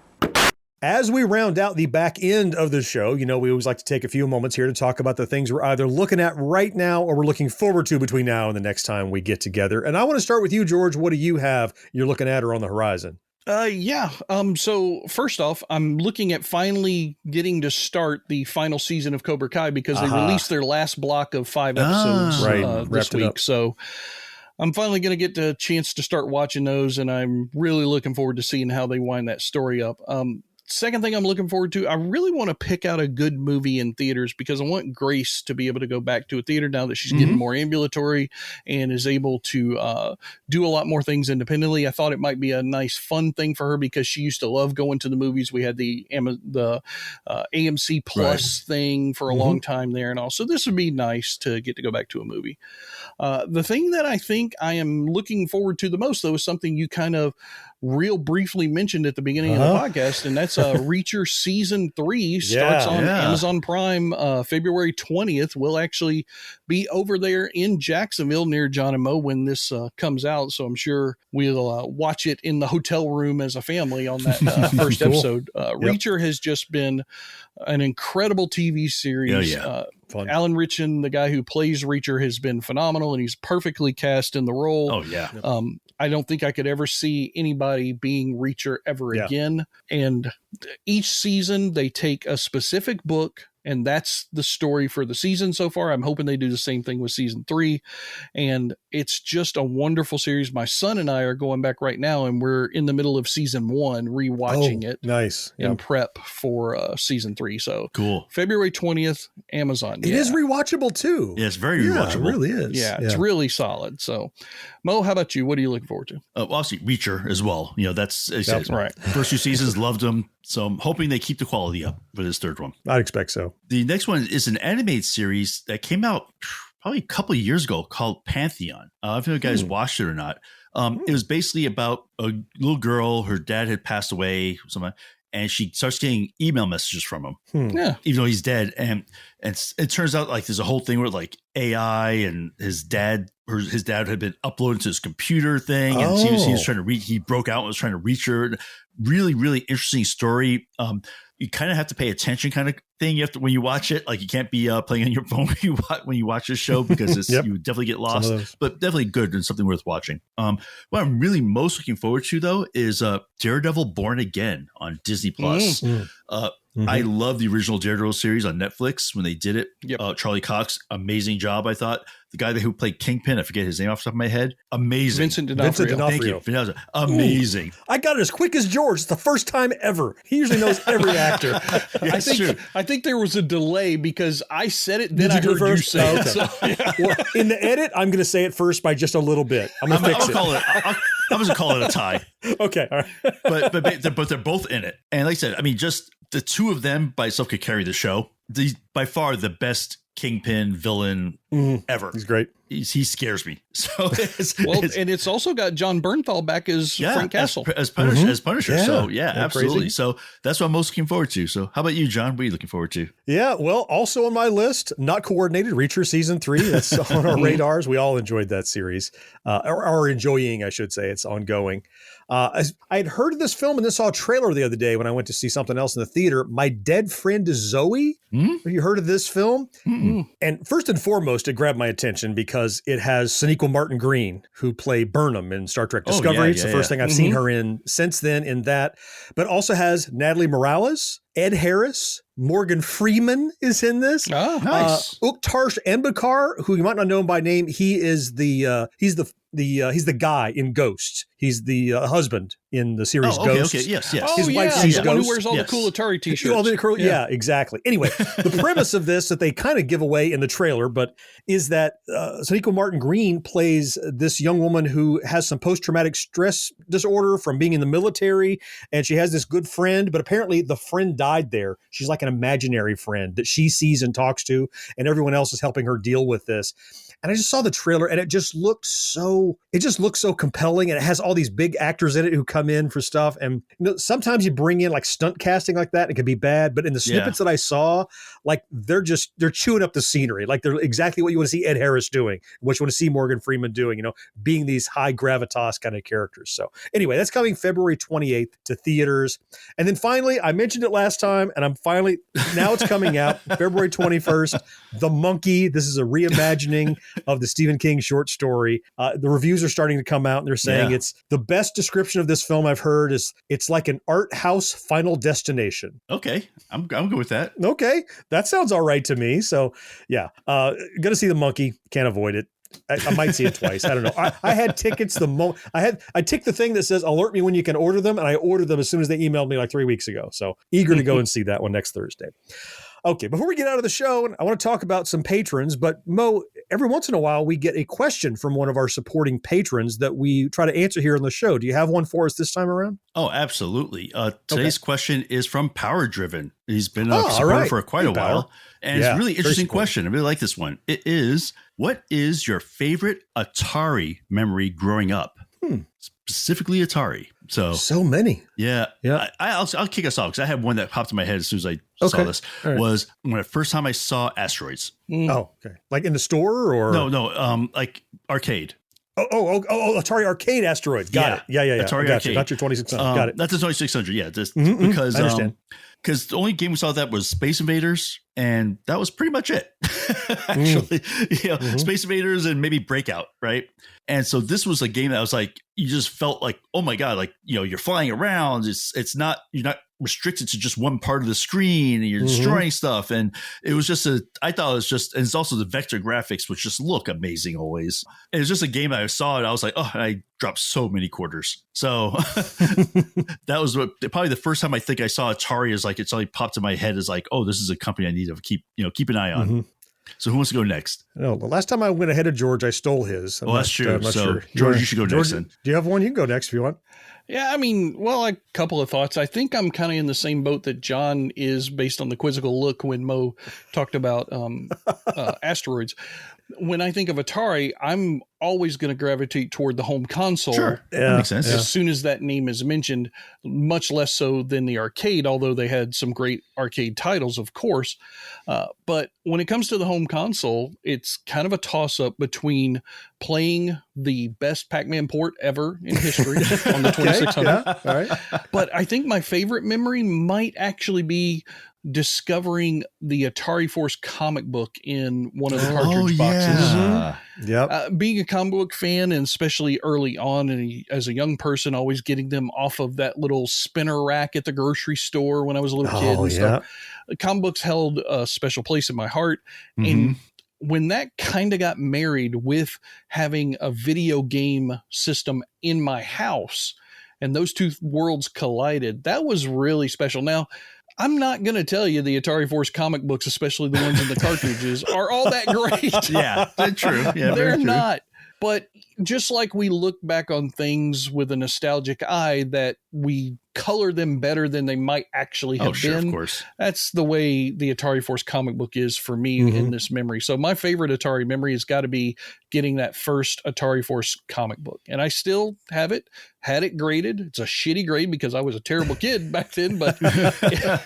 As we round out the back end of the show, we always like to take a few moments here to talk about the things we're either looking at right now or we're looking forward to between now and the next time we get together. And I want to start with you, George. What do you have you're looking at or on the horizon? So first off, I'm looking at finally getting to start the final season of Cobra Kai because they released their last block of 5 episodes this week. So I'm finally going to get the chance to start watching those, and I'm really looking forward to seeing how they wind that story up. Second thing I'm looking forward to, I really want to pick out a good movie in theaters because I want Grace to be able to go back to a theater now that she's getting more ambulatory and is able to do a lot more things independently. I thought it might be a nice, fun thing for her because she used to love going to the movies. We had the AMC Plus thing for a long time there and all. So this would be nice to get to go back to a movie. The thing that I think I am looking forward to the most, though, is something you kind of real briefly mentioned at the beginning of the podcast, and that's Reacher Season 3 starts on Amazon Prime February 20th. We'll actually be over there in Jacksonville near John and Mo when this comes out, so I'm sure we'll watch it in the hotel room as a family on that first episode. Reacher has just been an incredible TV series. Fun. Alan Ritchson, the guy who plays Reacher, has been phenomenal, and he's perfectly cast in the role. I don't think I could ever see anybody being Reacher ever again. And each season they take a specific book, and that's the story for the season so far. I'm hoping they do the same thing with season 3. And it's just a wonderful series. My son and I are going back right now, and we're in the middle of season 1, rewatching it. Nice. In prep for season 3. So cool. February 20th, Amazon. It is rewatchable too. Yeah, it's very rewatchable. It really is. Yeah, it's really solid. So, Mo, how about you? What are you looking forward to? Obviously, Reacher as well. That's right. First 2 seasons, loved them. So I'm hoping they keep the quality up for this third one. I'd expect so. The next one is an animated series that came out probably a couple of years ago called Pantheon. I don't know if you guys watched it or not. It was basically about a little girl. Her dad had passed away, and she starts getting email messages from him, even though he's dead. And it turns out like there's a whole thing where like AI and his dad had been uploaded to his computer thing, and he was trying to reach. He broke out and was trying to reach her. Really, really interesting story. You kind of have to pay attention, kind of thing. You have to when you watch it. Like you can't be playing on your phone when you watch this show because it's you definitely get lost. But definitely good and something worth watching. What I'm really most looking forward to though is Daredevil Born Again on Disney Plus. I love the original Daredevil series on Netflix when they did it. Charlie Cox, amazing job. I thought the guy who played Kingpin, I forget his name off the top of my head. Amazing. Vincent D'Onofrio. Thank you. Amazing. I got it as quick as George. It's the first time ever. He usually knows every actor. I think there was a delay because I said it, then I heard you say it. So, Well, in the edit, I'm going to say it first by just a little bit. I'm going to fix it. I'm going to call it a tie. Okay. All right. but they're both in it. And like I said, I mean, just the two of them by itself could carry the show. By far the best Kingpin villain ever. He's great. He scares me. So and it's also got John Bernthal back as Frank Castle as Punisher. Yeah. So absolutely. Crazy. So that's what I'm most looking forward to. So how about you, John? What are you looking forward to? Yeah, well, also on my list, not coordinated, Reacher Season 3. That's on our radars. We all enjoyed that series, or enjoying, I should say. It's ongoing. I had heard of this film and then saw a trailer the other day when I went to see something else in the theater. My Dead Friend Zoe. Have you heard of this film? And first and foremost, it grabbed my attention because it has Sonequa Martin Green, who played Burnham in Star Trek Discovery. It's the first thing I've seen her in since then in that. But also has Natalie Morales, Ed Harris, Morgan Freeman is in this. Oh, nice. Uktarsh Embakar, who you might not know him by name, he is he's the he's the guy in Ghost. He's the husband in the series Ghost. Okay, yes. His wife he's sees the one who Ghost. wears all the cool Atari t-shirts. Yeah, exactly. Anyway, the premise of this that they kind of give away in the trailer, but is that Sonequa Martin Green plays this young woman who has some post-traumatic stress disorder from being in the military, and she has this good friend, but apparently the friend died there. She's like an imaginary friend that she sees and talks to, and everyone else is helping her deal with this. And I just saw the trailer and it just looks so compelling, and it has all these big actors in it who come in for stuff. And sometimes you bring in like stunt casting like that, and it can be bad, but in the snippets that I saw, like they're chewing up the scenery. Like they're exactly what you want to see Ed Harris doing, what you want to see Morgan Freeman doing, being these high gravitas kind of characters. So anyway, that's coming February 28th to theaters. And then finally, I mentioned it last time, and now it's coming out February 21st, The Monkey. This is a reimagining of the Stephen King short story. The reviews are starting to come out, and they're saying it's the best description of this film I've heard is it's like an art house Final Destination. Okay, I'm good with that. Okay, that sounds all right to me. So yeah, gonna see The Monkey. Can't avoid it. I might see it twice. I don't know. I had tickets I ticked the thing that says alert me when you can order them, and I ordered them as soon as they emailed me like 3 weeks ago. So eager to go and see that one next Thursday. Okay, before we get out of the show, I want to talk about some patrons, but Mo, every once in a while we get a question from one of our supporting patrons that we try to answer here on the show. Do you have one for us this time around? Oh, absolutely. Today's question is from Power Driven. He's been a supporter for quite a while, and it's a really interesting question. I really like this one. It is, what is your favorite Atari memory growing up? Specifically Atari. So many. Yeah. I'll kick us off because I have one that popped in my head as soon as I saw this. Right. Was when the first time I saw Asteroids. Oh, okay. Like in the store or no, like arcade. Oh, Atari Arcade Asteroids. Got it. Yeah. Atari Arcade. Not your 2600. Got it. That's the 2600. Yeah. Just because I understand. Because the only game we saw that was Space Invaders, and that was pretty much it. Actually, Space Invaders and maybe Breakout, right? And so this was a game that was like, you just felt like, oh my god, like you're flying around. You're not restricted to just one part of the screen, and you're destroying stuff. And it was just I thought it was just, and it's also the vector graphics, which just look amazing always. And it's just a game that I saw, and I was like, and I dropped so many quarters. So that was probably the first time I think I saw Atari is like, it's like popped in my head is like, oh, this is a company I need to keep an eye on. So who wants to go next? No, the last time I went ahead of George, I stole his. That's true. So George, you should go next then. Do you have one? You can go next if you want. Yeah, I mean, a couple of thoughts. I think I'm kind of in the same boat that John is based on the quizzical look when Mo talked about Asteroids. When I think of Atari, I'm always going to gravitate toward the home console. Sure. That makes sense. As soon as that name is mentioned, much less so than the arcade, although they had some great arcade titles, of course. But when it comes to the home console, it's kind of a toss-up between playing the best Pac-Man port ever in history on the 2600. Yeah. All right. But I think my favorite memory might actually be discovering the Atari Force comic book in one of the cartridge boxes. Being a comic book fan, and especially early on, and as a young person, always getting them off of that little spinner rack at the grocery store when I was a little kid and stuff. Comic books held a special place in my heart. And when that kind of got married with having a video game system in my house, and those two worlds collided, that was really special. Now, I'm not going to tell you the Atari Force comic books, especially the ones in the cartridges, are all that great. Yeah, that's true. Yeah, they're not. But just like we look back on things with a nostalgic eye that we color them better than they might actually have been. Of course. That's the way the Atari Force comic book is for me in this memory. So my favorite Atari memory has got to be getting that first Atari Force comic book. And I still have it, had it graded. It's a shitty grade because I was a terrible kid back then, but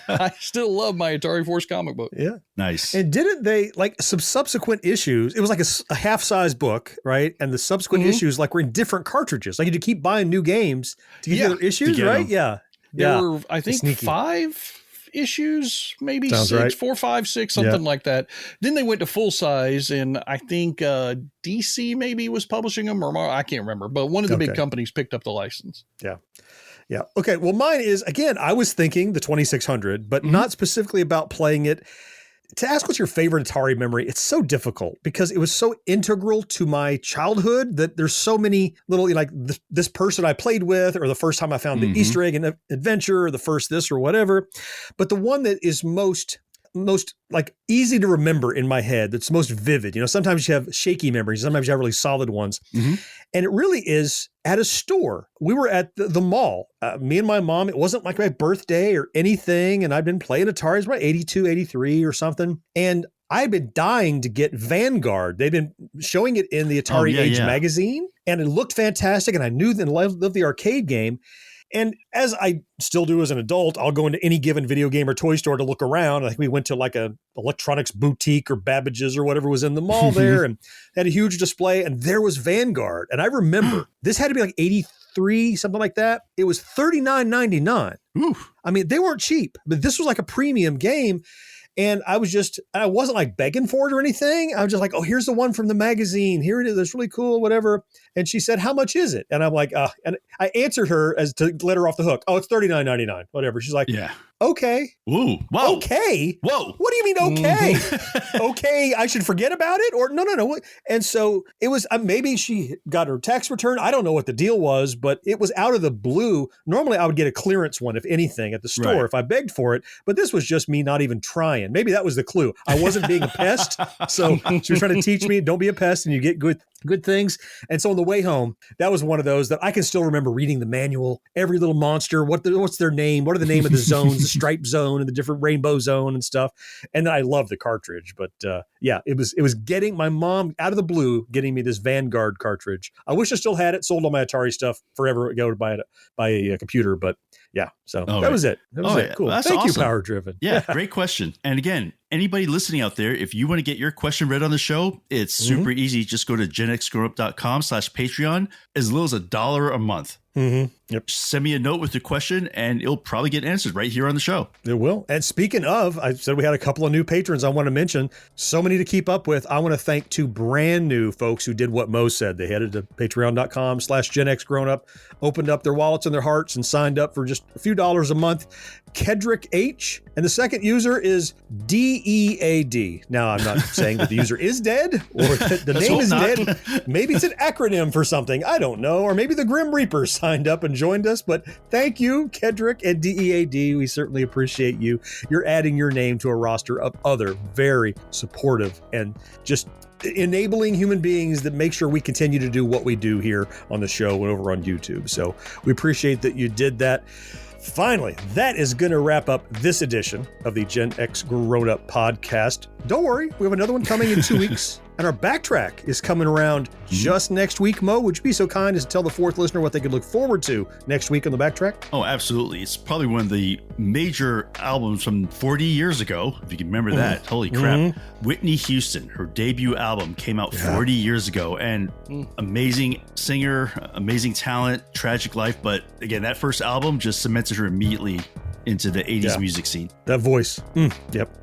I still love my Atari Force comic book. Yeah. Nice. And didn't they, like, some subsequent issues, it was like a half-size book, right? And the subsequent issues, like, were in different cartridges. Like, you had to keep buying new games to get the other issues, right? Them. There were, I think, 5 issues, maybe Sounds 6, right. 4, 5, 6, something like that. Then they went to full size, and I think DC maybe was publishing them, or I can't remember, but one of the big companies picked up the license. Yeah. Okay. Well, mine is, again, I was thinking the 2600, but not specifically about playing it. to ask what's your favorite Atari memory, it's so difficult because it was so integral to my childhood that there's so many little, like this person I played with, or the first time I found the Easter egg in Adventure, or the first this or whatever. But the one that is most like easy to remember in my head, that's most vivid. Sometimes you have shaky memories, sometimes you have really solid ones. And it really is at a store. We were at the mall, me and my mom. It wasn't like my birthday or anything. And I'd been playing Atari, it was about 82, 83 or something. And I'd been dying to get Vanguard. They'd been showing it in the Atari Age magazine, and it looked fantastic. And I knew and loved the arcade game. And as I still do as an adult, I'll go into any given video game or toy store to look around. I think we went to like a electronics boutique or Babbage's or whatever was in the mall there, and had a huge display, and there was Vanguard. And I remember this had to be like 83, something like that. It was $39.99. I mean, they weren't cheap, but this was like a premium game. And I wasn't like begging for it or anything. I was just like, oh, here's the one from the magazine. Here it is. It's really cool, whatever. And she said, how much is it? And I'm like, and I answered her as to let her off the hook. Oh, it's $39.99, whatever. She's like, okay. Ooh, wow. Okay. Whoa. What do you mean, okay? Okay, I should forget about it? Or no. And so it was, maybe she got her tax return. I don't know what the deal was, but it was out of the blue. Normally I would get a clearance one, if anything, at the store if I begged for it. But this was just me not even trying. Maybe that was the clue. I wasn't being a pest. So she was trying to teach me, don't be a pest and you get good things. And so on the way home, that was one of those that I can still remember reading the manual, every little monster, what's their name, what are the name of the zones, the stripe zone and the different rainbow zone and stuff. And then I love the cartridge, but it was getting my mom out of the blue, getting me this Vanguard cartridge. I wish I still had it, sold all my Atari stuff forever ago to buy a computer, but that was it. That was it. Cool. Well, Thank you, awesome. Power Driven. Yeah, great question. And again, anybody listening out there, if you want to get your question read on the show, it's super easy. Just go to GenXGrownUp.com/Patreon, as little as $1 a month. Yep. Send me a note with your question and it'll probably get answered right here on the show. It will. And speaking of, I said we had a couple of new patrons I want to mention. So many to keep up with. I want to thank two brand new folks who did what Mo said. They headed to patreon.com/GenXGrownUp, opened up their wallets and their hearts and signed up for just a few dollars a month. Kedrick H. And the second user is DEAD. Now, I'm not saying that the user is dead or that the name is dead. Maybe it's an acronym for something. I don't know. Or maybe the Grim Reaper signed up and joined us. But thank you, Kedrick and DEAD. We certainly appreciate you. You're adding your name to a roster of other very supportive and just enabling human beings that make sure we continue to do what we do here on the show and over on YouTube. So we appreciate that you did that. Finally, that is going to wrap up this edition of the Gen X Grown Up podcast. Don't worry, we have another one coming in 2 weeks. And our backtrack is coming around just next week. Mo, would you be so kind as to tell the fourth listener what they could look forward to next week on the backtrack? Oh, absolutely. It's probably one of the major albums from 40 years ago, if you can remember that. Holy crap. Whitney Houston, her debut album came out 40 years ago. And amazing singer, amazing talent, tragic life. But again, that first album just cemented her immediately into the 80s music scene. That voice. Yep.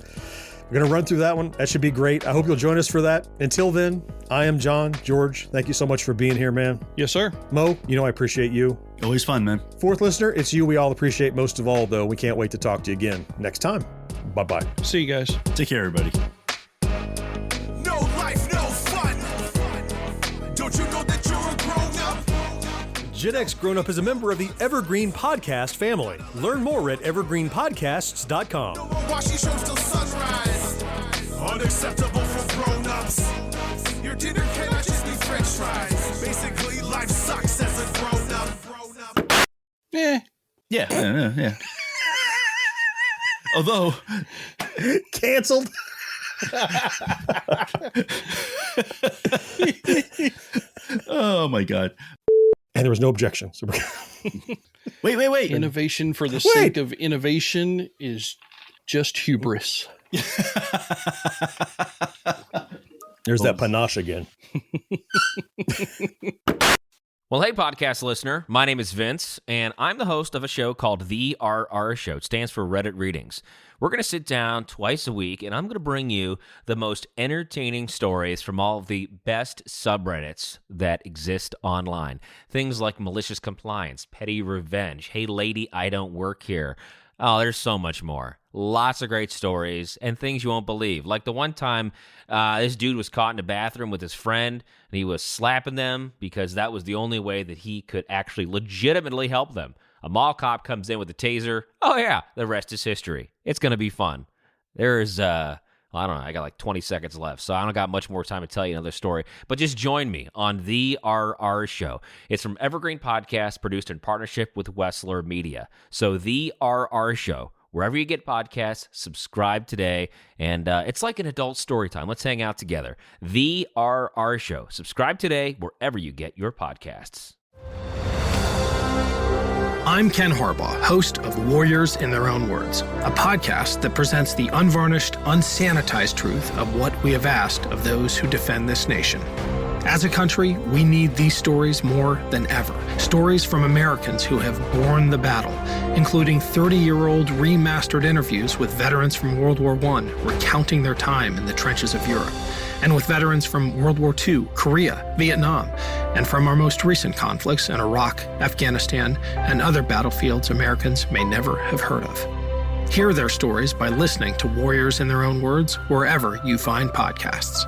We're going to run through that one. That should be great. I hope you'll join us for that. Until then, I am John. George, thank you so much for being here, man. Yes, sir. Mo, I appreciate you. Always fun, man. Fourth listener, it's you we all appreciate most of all, though. We can't wait to talk to you again next time. Bye-bye. See you guys. Take care, everybody. No life, no fun. Don't you know that you're a grown-up? Gen X Grown Up is a member of the Evergreen Podcast family. Learn more at evergreenpodcasts.com. While she shows till sunrise. Unacceptable for grown-ups. Your dinner cannot just be french fries. Basically, life sucks as a grown-up. Yeah. Although... Canceled. Oh, my God. And there was no objection. So wait. Innovation for the sake of innovation is just hubris. There's that panache again. Well, hey, podcast listener. My name is Vince, and I'm the host of a show called The RR Show. It stands for Reddit Readings. We're going to sit down twice a week, and I'm going to bring you the most entertaining stories from all of the best subreddits that exist online. Things like malicious compliance, petty revenge, hey, lady, I don't work here, Oh, there's so much more. Lots of great stories and things you won't believe. Like the one time this dude was caught in a bathroom with his friend, and he was slapping them because that was the only way that he could actually legitimately help them. A mall cop comes in with a taser. Oh, yeah, the rest is history. It's going to be fun. There's, I don't know, I got like 20 seconds left, so I don't got much more time to tell you another story. But just join me on The RR Show. It's from Evergreen Podcast, produced in partnership with Wessler Media. So The RR Show, wherever you get podcasts, subscribe today. And it's like an adult story time. Let's hang out together. The RR Show. Subscribe today wherever you get your podcasts. I'm Ken Harbaugh, host of Warriors in Their Own Words, a podcast that presents the unvarnished, unsanitized truth of what we have asked of those who defend this nation. As a country, we need these stories more than ever. Stories from Americans who have borne the battle, including 30-year-old remastered interviews with veterans from World War I recounting their time in the trenches of Europe, and with veterans from World War II, Korea, Vietnam, and from our most recent conflicts in Iraq, Afghanistan, and other battlefields Americans may never have heard of. Hear their stories by listening to Warriors in Their Own Words wherever you find podcasts.